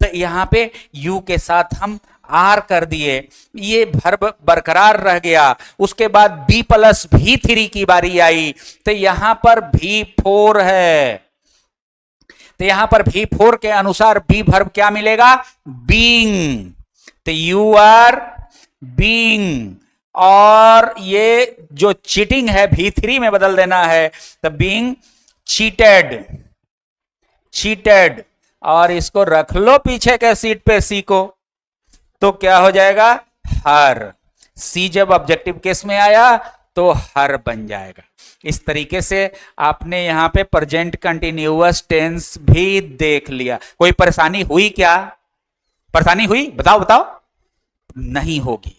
तो यहां पे यू के साथ हम आर कर दिए, ये वर्ब बरकरार रह गया। उसके बाद बी प्लस V3 की बारी आई, तो यहां पर V4 है। तो यहां पर V4 के अनुसार बी वर्ब क्या मिलेगा? बीइंग। तो यू आर बीइंग, और ये जो चीटिंग है V3 में बदल देना है, तो बीइंग चीटेड, चीटेड, और इसको रख लो पीछे के सीट पे सी को, तो क्या हो जाएगा? हर। सी जब ऑब्जेक्टिव केस में आया तो हर बन जाएगा। इस तरीके से आपने यहां पे प्रेजेंट कंटिन्यूअस टेंस भी देख लिया। कोई परेशानी हुई क्या? परेशानी हुई? बताओ बताओ। नहीं होगी,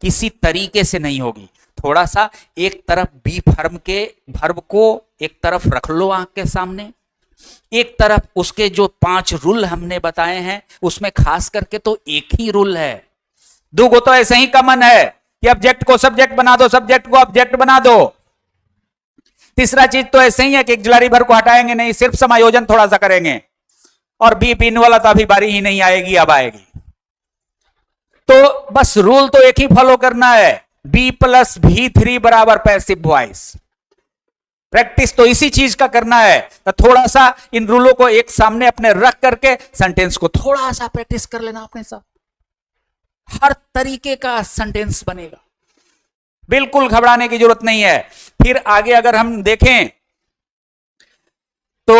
किसी तरीके से नहीं होगी। थोड़ा सा एक तरफ बी फर्म के वर्ब को एक तरफ रख लो आंख के सामने, एक तरफ उसके जो 5 रूल हमने बताए हैं, उसमें खास करके तो एक ही रूल है। दो गो तो ऐसे ही कॉमन है कि ऑब्जेक्ट को सब्जेक्ट बना दो, सब्जेक्ट को ऑब्जेक्ट बना दो। तीसरा चीज तो ऐसे ही है कि एक्सिलरी वर्ब को हटाएंगे नहीं, सिर्फ समायोजन थोड़ा सा करेंगे। और बी पिन वाला तो अभी बारी ही नहीं आएगी, अब आएगी। तो बस रूल तो एक ही फॉलो करना है, बी प्लस V3 बराबर पैसिव वॉइस। प्रैक्टिस तो इसी चीज का करना है। तो थोड़ा सा इन रूलों को एक सामने अपने रख करके सेंटेंस को थोड़ा सा प्रैक्टिस कर लेना अपने साथ, हर तरीके का सेंटेंस बनेगा। बिल्कुल घबराने की जरूरत नहीं है। फिर आगे अगर हम देखें तो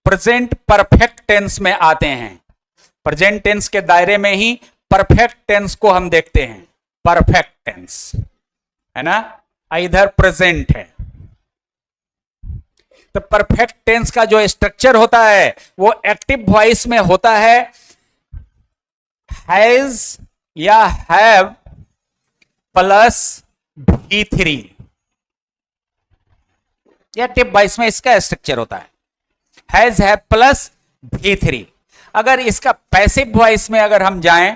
प्रेजेंट परफेक्ट टेंस में आते हैं। प्रेजेंट टेंस के दायरे में ही परफेक्ट टेंस को हम देखते हैं। परफेक्ट टेंस है ना, इधर प्रेजेंट है। तो परफेक्ट टेंस का जो स्ट्रक्चर होता है वो एक्टिव वॉइस में होता है, हैज या have plus V3। Active voice में इसका स्ट्रक्चर होता है हैज हैव प्लस V3। अगर इसका पैसिव वॉइस में अगर हम जाएं,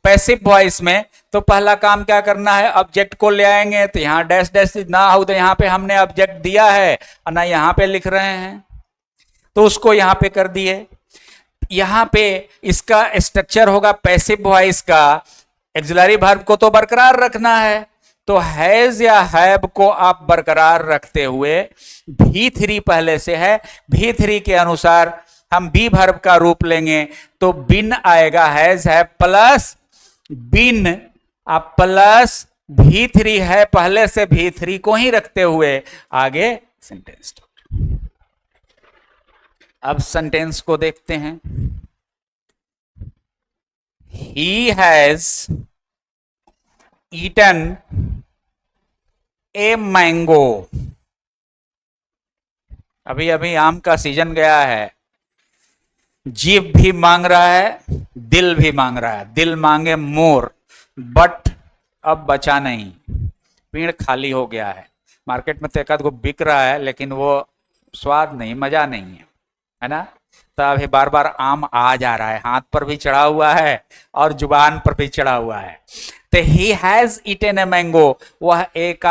पैसिव वॉइस में, तो पहला काम क्या करना है, ऑब्जेक्ट को ले आएंगे। तो यहां डैश डैश ना हो, तो यहां पे हमने ऑब्जेक्ट दिया है और ना यहां पे लिख रहे हैं, तो उसको यहां पे कर दिए। यहां पे इसका स्ट्रक्चर होगा पैसिव वॉइस का, एक्सिलरी वर्ब को तो बरकरार रखना है, तो हैज या हैव को आप बरकरार रखते हुए V3 पहले से है, V3 के अनुसार हम बी वर्ब का रूप लेंगे, तो बिन आएगा, हैज हैव प्लस बिन, अब प्लस V3 है पहले से, V3 को ही रखते हुए आगे सेंटेंस। अब सेंटेंस को देखते हैं। He has eaten a mango. अभी अभी आम का सीजन गया है, जीभ भी मांग रहा है, दिल भी मांग रहा है। दिल मांगे मोर, बट अब बचा नहीं, पेड़ खाली हो गया है। मार्केट में तो एक आध को बिक रहा है, लेकिन वो स्वाद नहीं, मजा नहीं है, है ना। तो अभी बार बार आम आ जा रहा है, हाथ पर भी चढ़ा हुआ है और जुबान पर भी चढ़ा हुआ है। तो he has eaten a mango, वह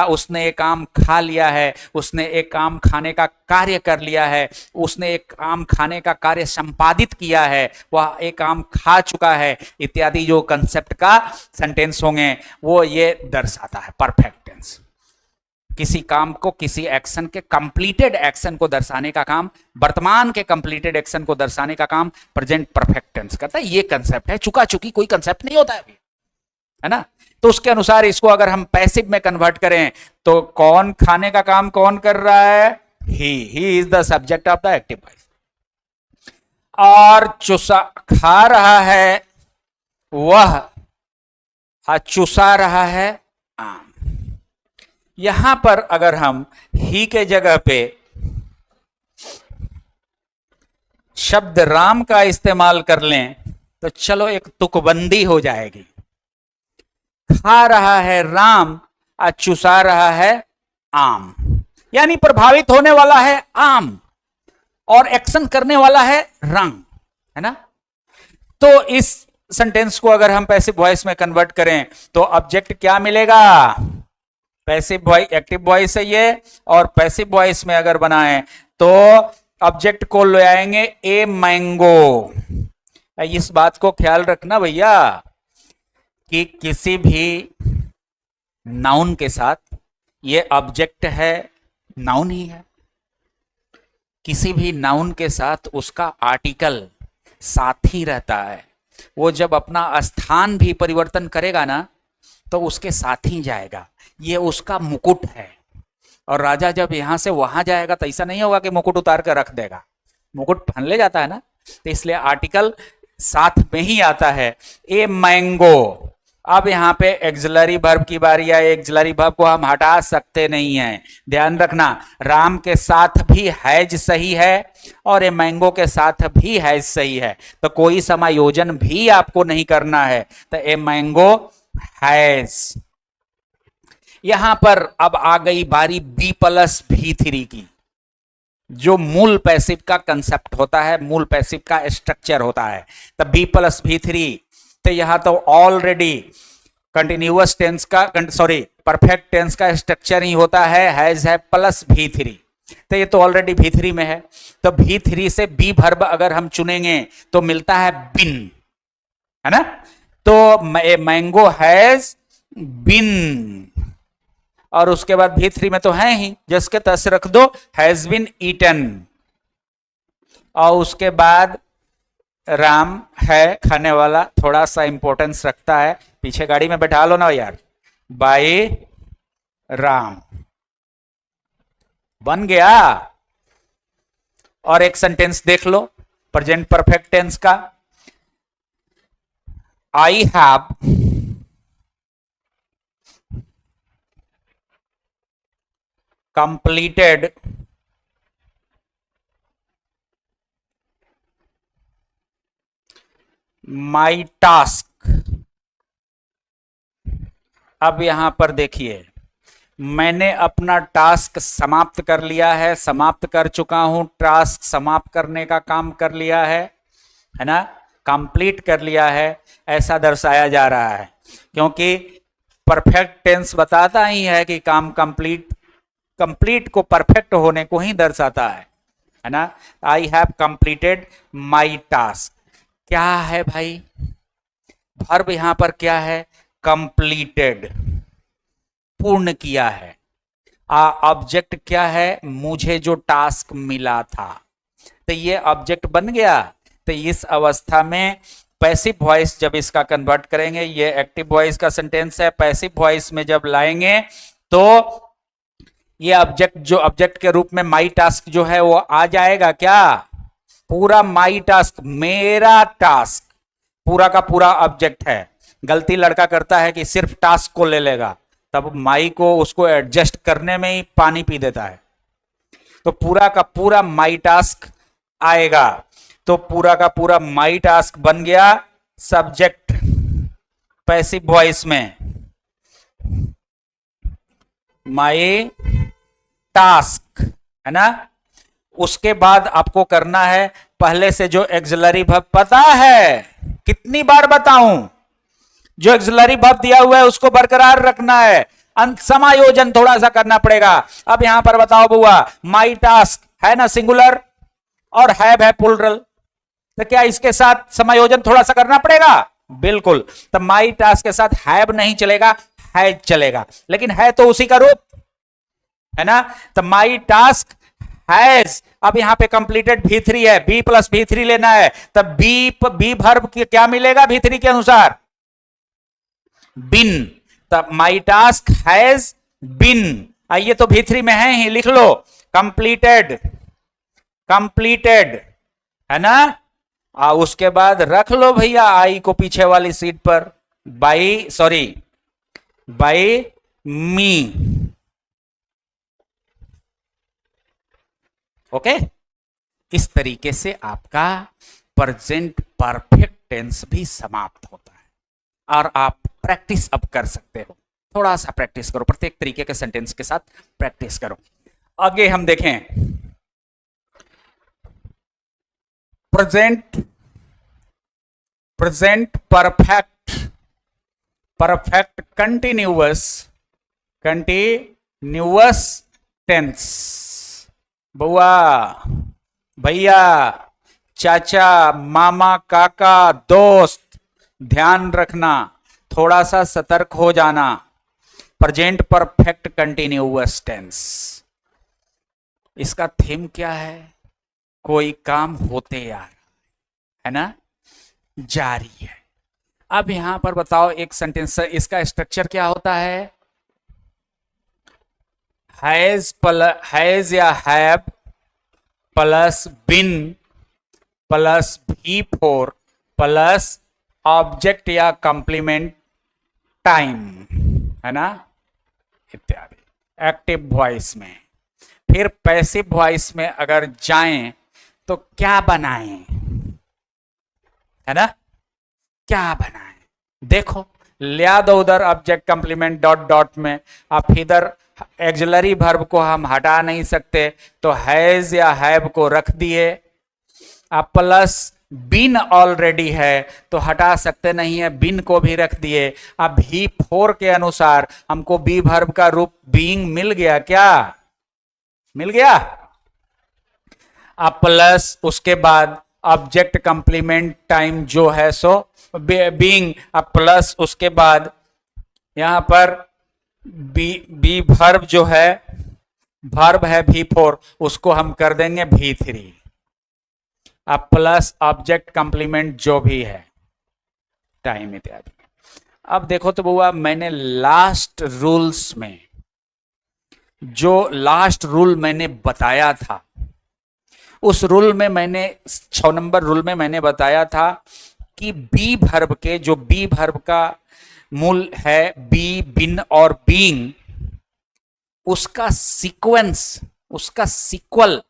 उसने एक आम खा लिया है, उसने एक आम खाने का कार्य कर लिया है, उसने एक आम खाने का कार्य संपादित किया है, वह एक आम खा चुका है, इत्यादि जो कंसेप्ट का सेंटेंस होंगे वो ये दर्शाता है परफेक्ट टेंस। किसी काम को, किसी एक्शन के कंप्लीटेड एक्शन को दर्शाने का काम, वर्तमान के कंप्लीटेड एक्शन को दर्शाने का काम प्रेजेंट परफेक्ट टेंस करता है। ये कंसेप्ट है, चुका चुकी कोई कंसेप्ट नहीं होता है ना। तो उसके अनुसार इसको अगर हम पैसिव में कन्वर्ट करें तो कौन खाने का काम कौन कर रहा है? He is the subject of the active voice. और चुसा खा रहा है वह, चुसा रहा है आम। यहां पर अगर हम ही के जगह पे शब्द राम का इस्तेमाल कर लें तो चलो एक तुकबंदी हो जाएगी। खा रहा है राम और चुसा रहा है आम, यानी प्रभावित होने वाला है आम और एक्शन करने वाला है रंग, है ना। तो इस सेंटेंस को अगर हम पैसिव वॉइस में कन्वर्ट करें तो ऑब्जेक्ट क्या मिलेगा? पैसिव वॉइस, एक्टिव वॉइस है ये, और पैसिव वॉइस में अगर बनाएं तो ऑब्जेक्ट को ले आएंगे ए मैंगो। इस बात को ख्याल रखना भैया कि किसी भी नाउन के साथ ये ऑब्जेक्ट है, नाउन ही है। किसी भी नाउन के साथ उसका आर्टिकल साथ ही रहता है। वो जब अपना स्थान भी परिवर्तन करेगा ना तो उसके साथ ही जाएगा। ये उसका मुकुट है, और राजा जब यहां से वहां जाएगा तो ऐसा नहीं होगा कि मुकुट उतार कर रख देगा, मुकुट पहन ले जाता है ना। तो इसलिए आर्टिकल साथ में ही आता है। ए मैंगो, अब यहाँ पे एक्सिलरी वर्ब की बारी है। एक्सिलरी वर्ब को हम हटा सकते नहीं हैं, ध्यान रखना। राम के साथ भी हैज सही है और ए मैंगो के साथ भी हैज सही है, तो कोई समायोजन भी आपको नहीं करना है। तो ए मैंगो हैज। यहां पर अब आ गई बारी बी प्लस भी3 की, जो मूल पैसिव का कंसेप्ट होता है, मूल पैसिव का स्ट्रक्चर होता है। तो बी प्लस भी3, तो यहां तो ऑलरेडी कंटिन्यूअस टेंस का, सॉरी परफेक्ट टेंस का स्ट्रक्चर ही होता है हैज है प्लस भी3। तो ये तो ऑलरेडी भी3 में है। तो भी3 से बी वर्ब अगर हम चुनेंगे तो मिलता है बिन, है ना। तो मैंगो हैज बिन, और उसके बाद भी3 में तो है ही, जिसके तस रख दो हैज बिन ईटन, और उसके बाद राम है खाने वाला, थोड़ा सा इंपॉर्टेंस रखता है। पीछे गाड़ी में बैठा लो ना यार, बाय राम। बन गया। और एक सेंटेंस देख लो प्रेजेंट परफेक्ट टेंस का। I have completed my task। अब यहां पर देखिए, मैंने अपना टास्क समाप्त कर लिया है, समाप्त कर चुका हूं। टास्क समाप्त करने का काम कर लिया है ना, कंप्लीट कर लिया है, ऐसा दर्शाया जा रहा है। क्योंकि परफेक्ट टेंस बताता ही है कि काम कंप्लीट को परफेक्ट होने को ही दर्शाता है ना। I have completed my task. क्या है भाई? वर्ब यहां पर क्या है? कंप्लीटेड, पूर्ण किया है। ऑब्जेक्ट क्या है? मुझे जो टास्क मिला था, तो ये ऑब्जेक्ट बन गया। तो इस अवस्था में पैसिव वॉइस जब इसका कन्वर्ट करेंगे, ये एक्टिव वॉइस का सेंटेंस है, पैसिव वॉइस में जब लाएंगे तो ये ऑब्जेक्ट, जो ऑब्जेक्ट के रूप में माई टास्क जो है वो आ जाएगा। क्या? पूरा माई टास्क, मेरा टास्क, पूरा का पूरा ऑब्जेक्ट है। गलती लड़का करता है कि सिर्फ टास्क को ले लेगा, तब माई को उसको एडजस्ट करने में ही पानी पी देता है। तो पूरा का पूरा माई टास्क आएगा। तो पूरा का पूरा माई टास्क बन गया सब्जेक्ट पैसिव वॉइस में, माई टास्क, है ना। उसके बाद आपको करना है पहले से जो एक्सिलरी वर्ब पता है, कितनी बार बताऊं, जो एक्सिलरी वर्ब दिया हुआ है उसको बरकरार रखना है, समायोजन थोड़ा सा करना पड़ेगा। अब यहां पर बताओ बुआ, माई टास्क है ना सिंगुलर और हैव है प्लुरल, तो क्या इसके साथ समायोजन थोड़ा सा करना पड़ेगा? बिल्कुल। तो माई टास्क के साथ हैव नहीं चलेगा, हैज चलेगा, लेकिन है तो उसी का रूप है ना। तो माई टास्क हैज, अब यहां पे कंप्लीटेड V3 है, बी प्लस V3 लेना है, तब बी वर्ब क्या मिलेगा V3 के अनुसार? बिन। तब माई टास्क हैज बिन, आइए तो V3 में है ही, लिख लो कंप्लीटेड, कंप्लीटेड है ना। उसके बाद रख लो भैया आई को पीछे वाली सीट पर, बाई मी। ओके, इस तरीके से आपका प्रेजेंट परफेक्ट टेंस भी समाप्त होता है और आप प्रैक्टिस अब कर सकते हो। थोड़ा सा प्रैक्टिस करो, प्रत्येक तरीके के सेंटेंस के साथ प्रैक्टिस करो। आगे हम देखें प्रेजेंट परफेक्ट कंटिन्यूअस टेंस। बुआ, भैया, चाचा, मामा, काका, दोस्त, ध्यान रखना, थोड़ा सा सतर्क हो जाना। प्रेजेंट परफेक्ट कंटिन्यूअस टेंस, इसका थीम क्या है? कोई काम होते आ रहा है ना, जारी है। अब यहां पर बताओ एक सेंटेंस, इसका स्ट्रक्चर क्या होता है? हैज या have plus been plus V4 plus object या कंप्लीमेंट टाइम, है ना, इत्यादि। एक्टिव वॉइस में, फिर पैसिव वॉइस में अगर जाएं तो क्या बनाएं, है ना, क्या बनाएं? देखो, लिया दो उधर ऑब्जेक्ट कंप्लीमेंट डॉट डॉट में, अब इधर एक्सिलरी वर्ब को हम हटा नहीं सकते तो हैज या हैव को रख दिए। अब प्लस बिन ऑलरेडी है तो हटा सकते नहीं है, बिन को भी रख दिए। अब V4 के अनुसार हमको बी वर्ब का रूप बीइंग मिल गया, क्या मिल गया? अब प्लस उसके बाद ऑब्जेक्ट कंप्लीमेंट टाइम जो है सो बीइंग, अब प्लस उसके बाद यहां पर बी वर्ब जो है, वर्ब है V4, उसको हम कर देंगे V3। अब प्लस ऑब्जेक्ट कंप्लीमेंट जो भी है, टाइम इत्यादि। अब देखो तो बुआ, मैंने लास्ट रूल्स में जो लास्ट रूल मैंने बताया था, उस रूल में मैंने 6 नंबर रूल में मैंने बताया था कि बी वर्ब के, जो बी वर्ब का मूल है बी, बिन और बीइंग, उसका सीक्वेंस, उसका सीक्वल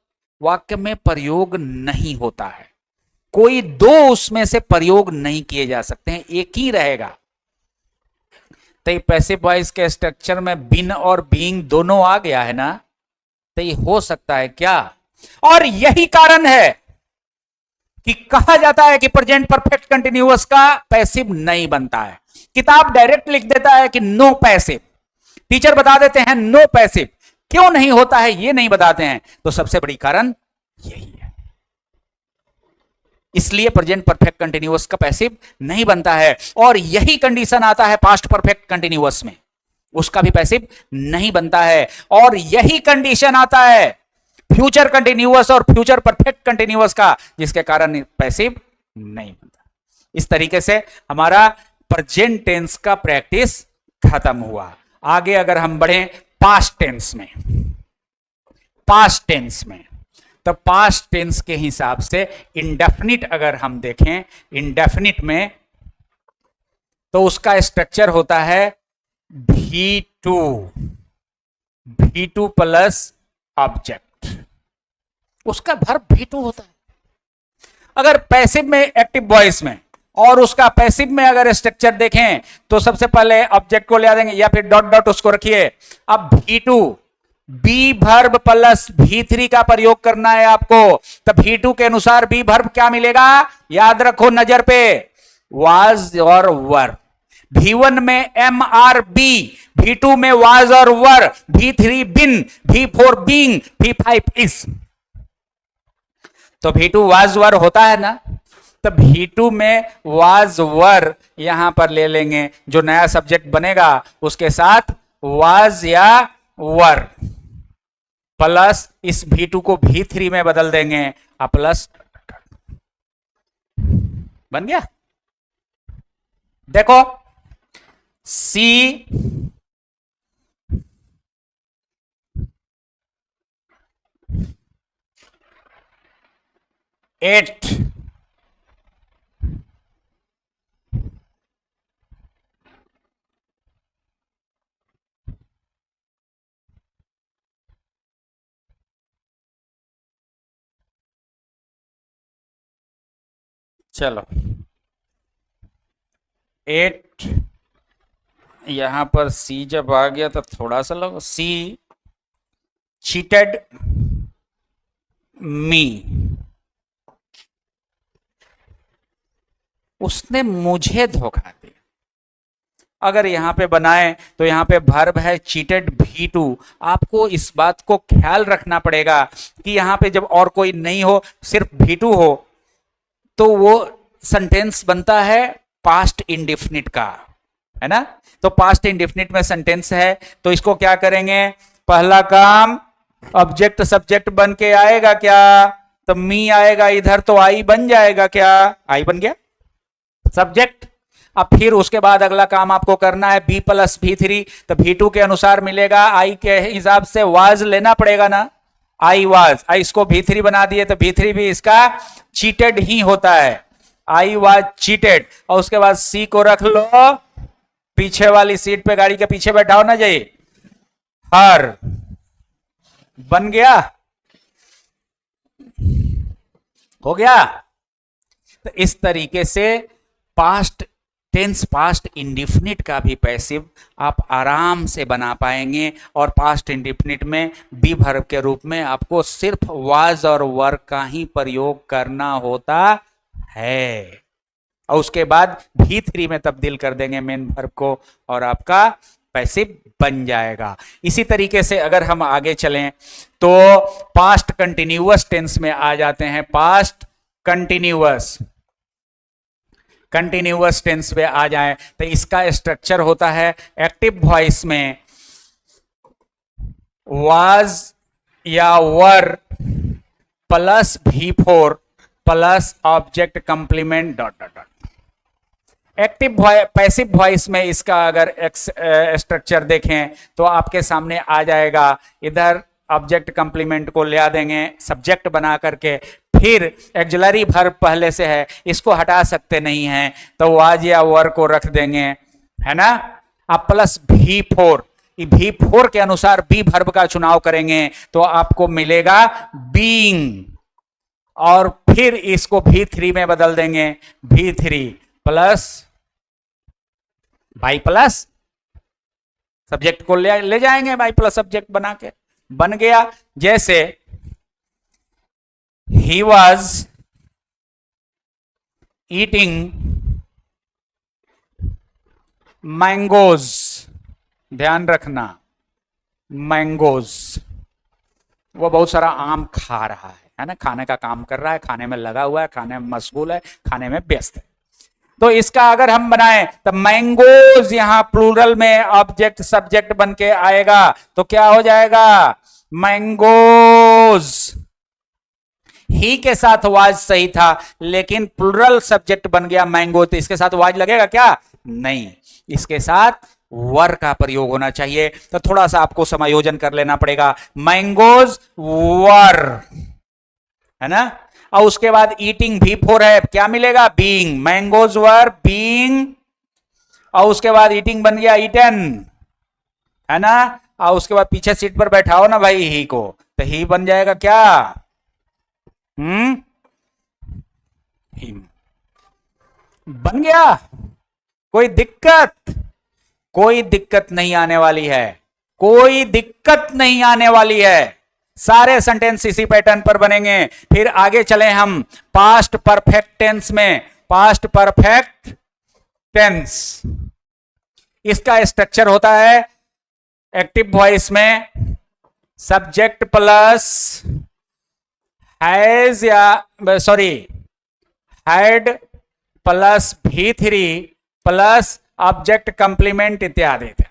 वाक्य में प्रयोग नहीं होता है। कोई दो उसमें से प्रयोग नहीं किए जा सकते हैं, एक ही रहेगा। तो ये पैसिव वॉइस के स्ट्रक्चर में बिन और बीइंग दोनों आ गया है ना, तो ये हो सकता है क्या? और यही कारण है कि कहा जाता है कि प्रेजेंट परफेक्ट कंटिन्यूअस का पैसिव नहीं बनता है। किताब डायरेक्ट लिख देता है कि नो पैसिव, टीचर बता देते हैं नो पैसिव, क्यों नहीं होता है ये नहीं बताते हैं। तो सबसे बड़ी कारण यही है, इसलिए प्रेजेंट परफेक्ट कंटिन्यूअस का पैसिव नहीं बनता है। और यही कंडीशन आता है पास्ट परफेक्ट कंटिन्यूअस में, उसका भी पैसिव नहीं बनता है। और यही कंडीशन आता है फ्यूचर कंटिन्यूअस और फ्यूचर परफेक्ट कंटिन्यूअस का, जिसके कारण पैसिव नहीं बनता। इस तरीके से हमारा प्रेजेंट टेंस का प्रैक्टिस खत्म हुआ। आगे अगर हम बढ़े पास्ट टेंस में, पास्ट टेंस में, तो पास्ट टेंस के हिसाब से इंडेफिनिट अगर हम देखें, इंडेफिनिट में तो उसका स्ट्रक्चर होता है V2 प्लस ऑब्जेक्ट, उसका वर्ब V2 होता है। अगर पैसिव में, एक्टिव वॉइस में, और उसका पैसिव में अगर स्ट्रक्चर देखें तो सबसे पहले ऑब्जेक्ट को ले देंगे या फिर डॉट डॉट उसको रखिए। अब बी वर्ब प्लस V3 का प्रयोग करना है आपको। तो V2 के अनुसार बी वर्ब क्या मिलेगा, याद रखो नजर पे, वाज और वर। V1 में एम आर बी, V2 में वाज और वर, V3 bin, V4 being, V5 is. तो V2 वाज वर होता है ना, तो V2 में वाज वर यहां पर ले लेंगे, जो नया सब्जेक्ट बनेगा उसके साथ वाज या वर, प्लस इस V2 को V3 में बदल देंगे, प्लस बन गया। देखो सी एट चलो 8 यहां पर सी जब आ गया तो थोड़ा सा लो, सी चीटेड मी, उसने मुझे धोखा दिया। अगर यहां पे बनाए तो यहां पे वर्ब है चीटेड V2, आपको इस बात को ख्याल रखना पड़ेगा कि यहां पे जब और कोई नहीं हो, सिर्फ V2 हो, तो वो सेंटेंस बनता है पास्ट इंडेफिनिट का, है ना। तो पास्ट इंडेफिनिट में सेंटेंस है, तो इसको क्या करेंगे, पहला काम ऑब्जेक्ट सब्जेक्ट बन के आएगा क्या, तो मी आएगा इधर, तो आई बन जाएगा क्या, आई बन गया सब्जेक्ट। अब फिर उसके बाद अगला काम आपको करना है बी प्लस V3, तो V2 के अनुसार मिलेगा, आई के हिसाब से वाज लेना पड़ेगा ना, आई वाज, आई इसको V3 बना दिए, तो V3 भी इसका चीटेड ही होता है, आई वाज चीटेड। और उसके बाद सी को रख लो पीछे वाली सीट पे, गाड़ी के पीछे बैठाओ ना जाइए, हर बन गया, हो गया। तो इस तरीके से पास्ट टेंस, पास्ट इंडिफिनिट का भी पैसिव आप आराम से बना पाएंगे, और पास्ट इंडिफिनिट में बी वर्ब के रूप में आपको सिर्फ वाज और वर का ही प्रयोग करना होता है, और उसके बाद V3 में तब्दील कर देंगे मेन वर्ब को, और आपका पैसिव बन जाएगा। इसी तरीके से अगर हम आगे चलें तो पास्ट कंटिन्यूअस टेंस में आ जाते हैं। पास्ट कंटिन्यूअस टेंस पे आ जाए तो इसका स्ट्रक्चर होता है एक्टिव वॉइस में वाज या वर plus V4 plus object complement dot dot dot. Active passive voice में इसका अगर स्ट्रक्चर देखें तो आपके सामने आ जाएगा, इधर ऑब्जेक्ट कंप्लीमेंट को ले देंगे सब्जेक्ट बना करके, फिर एक्सिलरी वर्ब पहले से है, इसको हटा सकते नहीं हैं, तो वाज या वर को रख देंगे, है ना। अब प्लस V4, V4 के अनुसार बी वर्ब का चुनाव करेंगे तो आपको मिलेगा बीइंग, और फिर इसको V3 में बदल देंगे, V3 plus by plus subject को ले जाएंगे, बाई प्लस सब्जेक्ट बना के बन गया। जैसे ही वॉज ईटिंग मैंगोज, ध्यान रखना मैंगोज, वो बहुत सारा आम खा रहा है ना, खाने का काम कर रहा है, खाने में लगा हुआ है, खाने में मशगूल है, खाने में व्यस्त है। तो इसका अगर हम बनाएं तो मैंगोज यहां प्लूरल में ऑब्जेक्ट सब्जेक्ट बन के आएगा, तो क्या हो जाएगा मैंगोज। ही के साथ वाज सही था, लेकिन प्लूरल सब्जेक्ट बन गया मैंगो, तो इसके साथ वाज लगेगा क्या, नहीं, इसके साथ वर का प्रयोग होना चाहिए। तो थोड़ा सा आपको समायोजन कर लेना पड़ेगा, मैंगोज वर, है ना। और उसके बाद ईटिंग V4 है, क्या मिलेगा बीइंग, मैंगोज वर बीइंग, और उसके बाद ईटिंग बन गया ईटन, है ना। और उसके बाद पीछे सीट पर बैठाओ ना भाई ही को, तो ही बन जाएगा क्या, हिम बन गया। कोई दिक्कत नहीं आने वाली है, कोई दिक्कत नहीं आने वाली है, सारे सेंटेंस इसी पैटर्न पर बनेंगे। फिर आगे चले हम पास्ट परफेक्ट टेंस में। पास्ट परफेक्ट टेंस, इसका स्ट्रक्चर होता है एक्टिव वॉइस में सब्जेक्ट प्लस हैज या sorry had plus V3 plus object complement इत्यादि इत्यादि।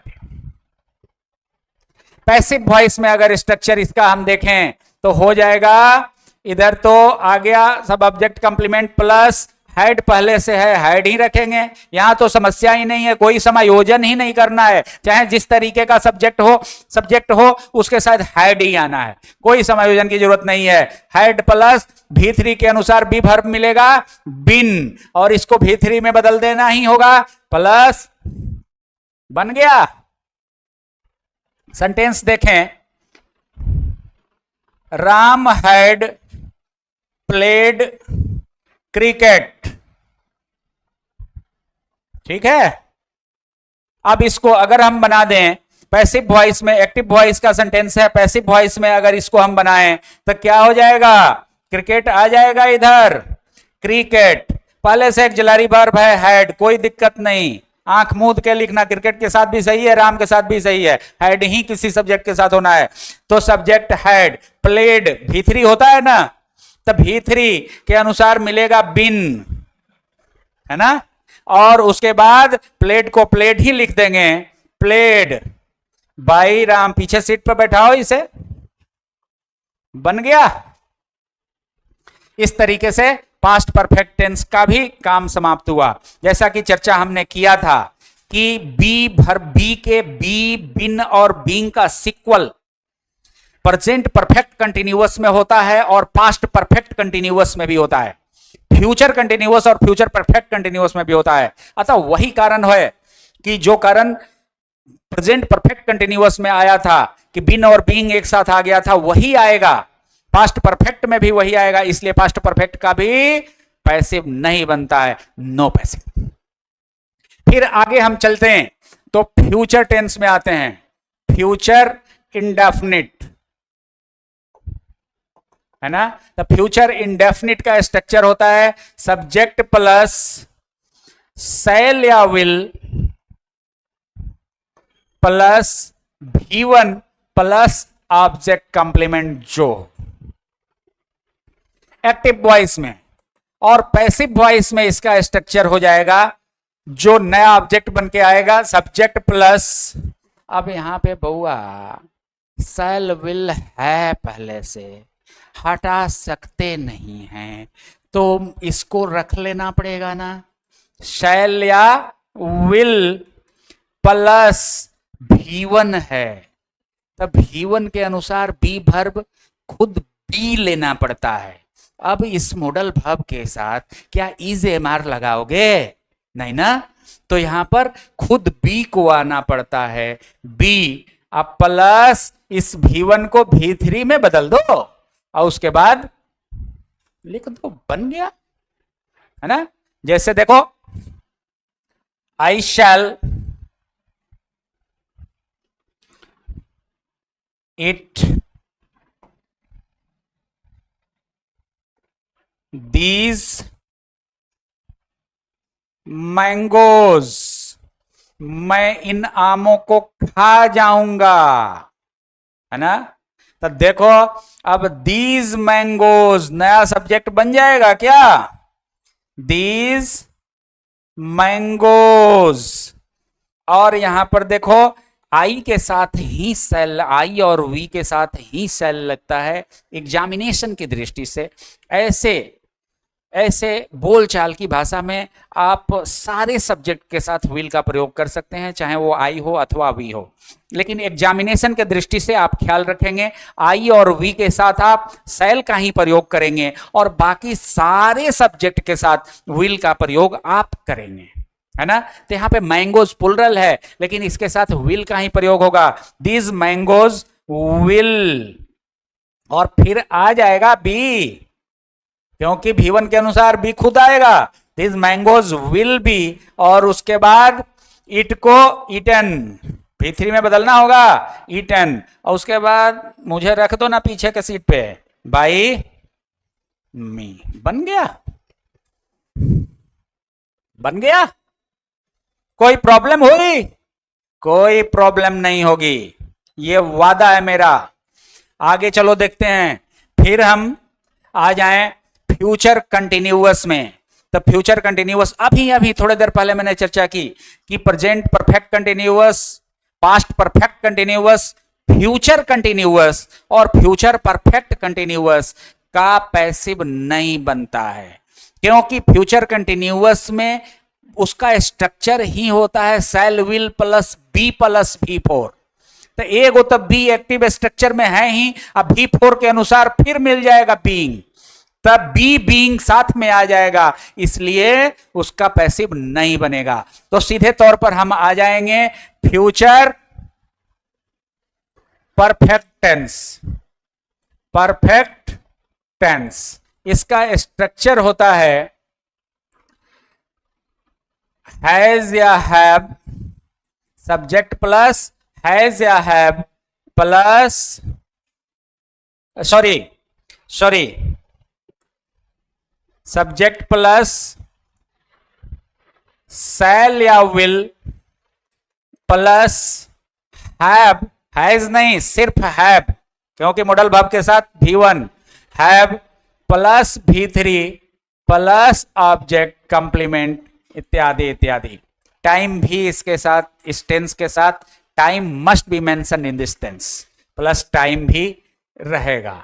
पैसिव वॉइस में अगर स्ट्रक्चर इसका हम देखें तो हो जाएगा, इधर तो आ गया सब ऑब्जेक्ट कंप्लीमेंट प्लस हैड पहले से है, हैड ही रखेंगे। यहां तो समस्या ही नहीं है, कोई समायोजन ही नहीं करना है, चाहे जिस तरीके का सब्जेक्ट हो उसके साथ हैड ही आना है, कोई समायोजन की जरूरत नहीं है। हैड प्लस V3 के अनुसार बी वर्ब मिलेगा बिन, और इसको V3 में बदल देना ही होगा, प्लस बन गया। सेंटेंस देखें, राम हैड प्लेड क्रिकेट, ठीक है। अब इसको अगर हम बना दें पैसिव वॉइस में, एक्टिव वॉइस का सेंटेंस है, पैसिव वॉइस में अगर इसको हम बनाएं तो क्या हो जाएगा, क्रिकेट आ जाएगा इधर, क्रिकेट पहले से एक्सिलरी वर्ब है हैड, कोई दिक्कत नहीं, आंख मूंद के लिखना, क्रिकेट के साथ भी सही है, राम के साथ भी सही है, हैड ही किसी सब्जेक्ट के साथ होना है। तो सब्जेक्ट हैड, प्लेड V3 होता है ना, तो V3 के अनुसार मिलेगा बिन, है ना, और उसके बाद प्लेड को प्लेड ही लिख देंगे, प्लेड बाई राम, पीछे सीट पर बैठाओ इसे, बन गया। इस तरीके से पास्ट परफेक्ट टेंस का भी काम समाप्त हुआ। जैसा कि चर्चा हमने किया था कि बी भर बी के बी, बिन और बीइंग का सिक्वल प्रेजेंट परफेक्ट कंटिन्यूअस में होता है और पास्ट परफेक्ट कंटिन्यूअस में भी होता है, फ्यूचर कंटिन्यूअस और फ्यूचर परफेक्ट कंटिन्यूअस में भी होता है। अतः वही कारण है कि जो कारण प्रेजेंट परफेक्ट कंटिन्यूअस में आया था कि बिन और बीइंग एक साथ आ गया था, वही आएगा पास्ट परफेक्ट में भी, वही आएगा। इसलिए पास्ट परफेक्ट का भी पैसिव नहीं बनता है, नो पैसिव। फिर आगे हम चलते हैं तो फ्यूचर टेंस में आते हैं, फ्यूचर इंडेफिनिट, है ना। तो फ्यूचर इंडेफिनिट का स्ट्रक्चर होता है सब्जेक्ट प्लस शैल या will plus V1 plus object complement जो, एक्टिव वॉइस में। और पैसिव वॉइस में इसका स्ट्रक्चर हो जाएगा, जो नया ऑब्जेक्ट बन के आएगा सब्जेक्ट प्लस, अब यहां पे बउआ शैल विल है पहले से, हटा सकते नहीं हैं, तो इसको रख लेना पड़ेगा ना, शैल या विल प्लस V1 है, तब V1 के अनुसार बी वर्ब खुद बी लेना पड़ता है। अब इस मॉडल वर्ब के साथ क्या इज एमआर लगाओगे, नहीं ना, तो यहां पर खुद बी को आना पड़ता है, बी, अब प्लस इस V1 को V3 में बदल दो और उसके बाद लिख दो, बन गया, है ना। जैसे देखो, आई शैल इट दीज मैंगोज, मैं इन आमों को खा जाऊंगा, है ना। तो देखो अब दीज मैंगोज नया सब्जेक्ट बन जाएगा क्या, दीज मैंगोज, और यहां पर देखो आई के साथ ही सेल, आई और वी के साथ ही सेल लगता है। एग्जामिनेशन की दृष्टि से ऐसे बोलचाल की भाषा में आप सारे सब्जेक्ट के साथ विल का प्रयोग कर सकते हैं, चाहे वो आई हो अथवा वी हो, लेकिन एग्जामिनेशन के दृष्टि से आप ख्याल रखेंगे आई और वी के साथ आप सेल का ही प्रयोग करेंगे और बाकी सारे सब्जेक्ट के साथ विल का प्रयोग आप करेंगे, है ना। तो यहां पे मैंगोज प्लुरल है लेकिन इसके साथ विल का ही प्रयोग होगा, दीज मैंगोज विल, और फिर आ जाएगा बी, क्योंकि V1 के अनुसार बी खुद आएगा, दीज मैंगोज विल बी, और उसके बाद इट को ईटन, V3 में बदलना होगा ईटन, और उसके बाद मुझे रख दो ना पीछे के सीट पे, बाई मी। बन गया, बन गया। कोई प्रॉब्लम हुई? कोई प्रॉब्लम नहीं होगी, ये वादा है मेरा। आगे चलो देखते हैं, फिर हम आ जाएं फ्यूचर कंटिन्यूअस में। तो फ्यूचर कंटिन्यूअस अभी अभी थोड़ी देर पहले मैंने चर्चा की कि present perfect continuous, past perfect continuous, future continuous और फ्यूचर परफेक्ट कंटिन्यूअस का पैसिव नहीं बनता है, क्योंकि फ्यूचर कंटिन्यूअस में उसका स्ट्रक्चर ही होता है shall will plus be plus V4। तो एक तो बी एक्टिव स्ट्रक्चर में है ही, अब V4 के अनुसार फिर मिल जाएगा बीइंग, तब बी बीइंग साथ में आ जाएगा, इसलिए उसका पैसिव नहीं बनेगा। तो सीधे तौर पर हम आ जाएंगे future perfect tense. Perfect tense इसका स्ट्रक्चर होता है हैज या हैव, सब्जेक्ट प्लस हैज या have plus sorry subject plus shall या विल प्लस हैव, हैज नहीं सिर्फ हैव, क्योंकि मॉडल वर्ब के साथ V1, have plus V3 plus object complement इत्यादि इत्यादि। टाइम भी इसके साथ, इस टेंस के साथ time must be mention in this tense, plus time भी रहेगा,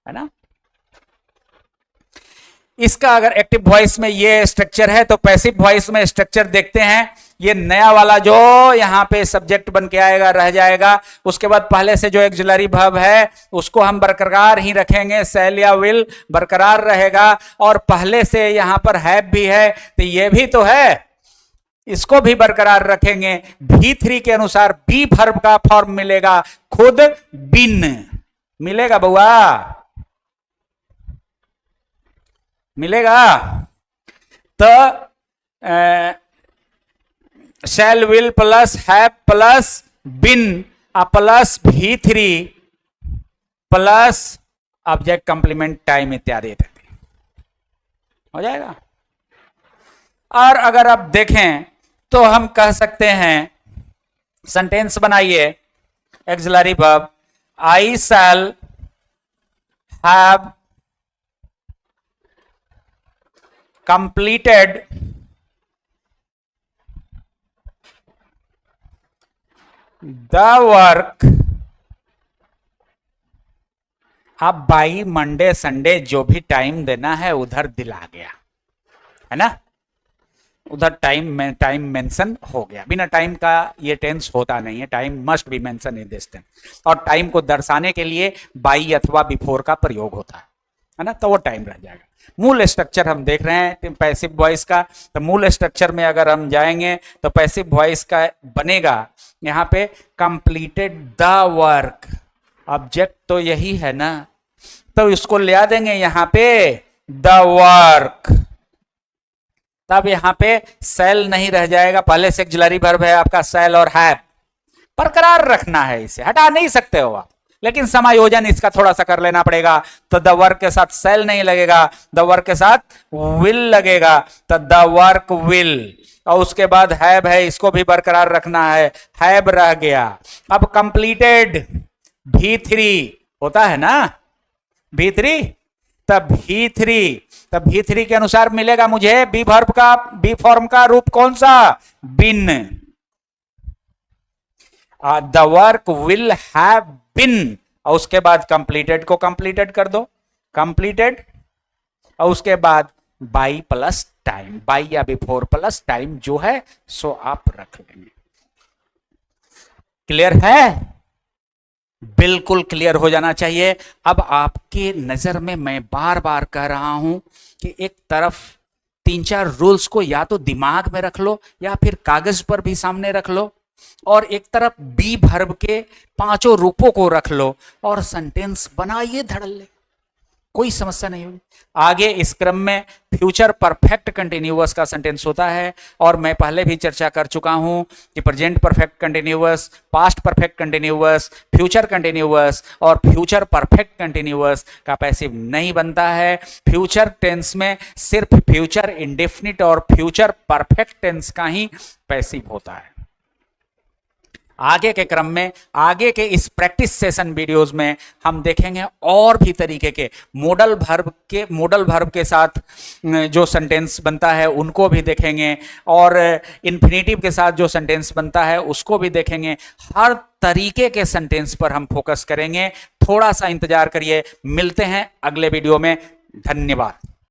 है ना। इसका अगर एक्टिव वॉइस में ये स्ट्रक्चर है तो पैसिव वॉइस में स्ट्रक्चर देखते हैं। ये नया वाला जो यहां पे सब्जेक्ट बन के आएगा रह जाएगा, उसके बाद पहले से जो एक्सिलरी वर्ब है उसको हम बरकरार ही रखेंगे, शैल या विल बरकरार रहेगा, और पहले से यहां पर हैव भी है तो ये भी तो है, इसको भी बरकरार रखेंगे। V3 के अनुसार बी वर्ब का फॉर्म मिलेगा, खुद बिन मिलेगा, बउआ मिलेगा। तो shall will plus have plus been plus V3 plus object complement time इत्यादि इत्यादि हो जाएगा। और अगर आप देखें तो हम कह सकते हैं, सेंटेंस बनाइए axillary verb, I shall have completed the work। अब बाई मंडे संडे जो भी टाइम देना है उधर दिला गया, है ना, उधर टाइम मेंशन हो गया। बिना टाइम का ये टेंस होता नहीं है, time must be mention in this tense, और टाइम को दर्शाने के लिए बाई अथवा बिफोर का प्रयोग होता है ना, तो वो टाइम रह जाएगा। मूल स्ट्रक्चर हम देख रहे हैं पैसिव वॉइस का, तो मूल स्ट्रक्चर में अगर हम जाएंगे तो पैसिव वॉइस का बनेगा यहां पे कंप्लीटेड द वर्क, ऑब्जेक्ट तो यही है ना, तो इसको ले देंगे यहां पे द वर्क, तब यहां पे शैल नहीं रह जाएगा, पहले से ऑक्सिलरी वर्ब है आपका शैल और हैव, बरकरार रखना है, इसे हटा नहीं सकते हो आप, लेकिन समायोजन इसका थोड़ा सा कर लेना पड़ेगा। तो द वर्क के साथ शैल नहीं लगेगा, द वर्क के साथ विल लगेगा, तो द वर्क विल, और उसके बाद हैव है, इसको भी बरकरार रखना है, हैव रह गया। अब कंप्लीटेड V3 होता है ना, V3, तब V3 के अनुसार मिलेगा मुझे बी वर्ब का, बी फॉर्म का रूप कौन सा, been. The work will have been, और उसके बाद कंप्लीटेड को कंप्लीटेड कर दो, कंप्लीटेड, और उसके बाद बाई प्लस टाइम, बाई या बिफोर प्लस टाइम जो है सो आप रख लेंगे। क्लियर है? बिल्कुल क्लियर हो जाना चाहिए। अब आपके नजर में मैं बार बार कह रहा हूं कि एक तरफ 3-4 रूल्स को या तो दिमाग में रख लो या फिर कागज पर भी सामने रख लो, और एक तरफ बी वर्ब के 5 रूपों को रख लो और सेंटेंस बनाइए धड़ल्ले। कोई समस्या नहीं होगी। आगे इस क्रम में फ्यूचर परफेक्ट कंटिन्यूअस का सेंटेंस होता है, और मैं पहले भी चर्चा कर चुका हूं कि present perfect continuous, past perfect continuous, future continuous और फ्यूचर परफेक्ट कंटिन्यूअस का पैसिव नहीं बनता है। फ्यूचर टेंस में सिर्फ फ्यूचर इंडेफिनिट और फ्यूचर परफेक्ट टेंस का ही पैसिव होता है। आगे के क्रम में, आगे के इस प्रैक्टिस सेशन वीडियोस में हम देखेंगे और भी तरीके के मोडल वर्ब के साथ जो सेंटेंस बनता है उनको भी देखेंगे, और इन्फिनेटिव के साथ जो सेंटेंस बनता है उसको भी देखेंगे। हर तरीके के सेंटेंस पर हम फोकस करेंगे। थोड़ा सा इंतजार करिए, मिलते हैं अगले वीडियो में। धन्यवाद।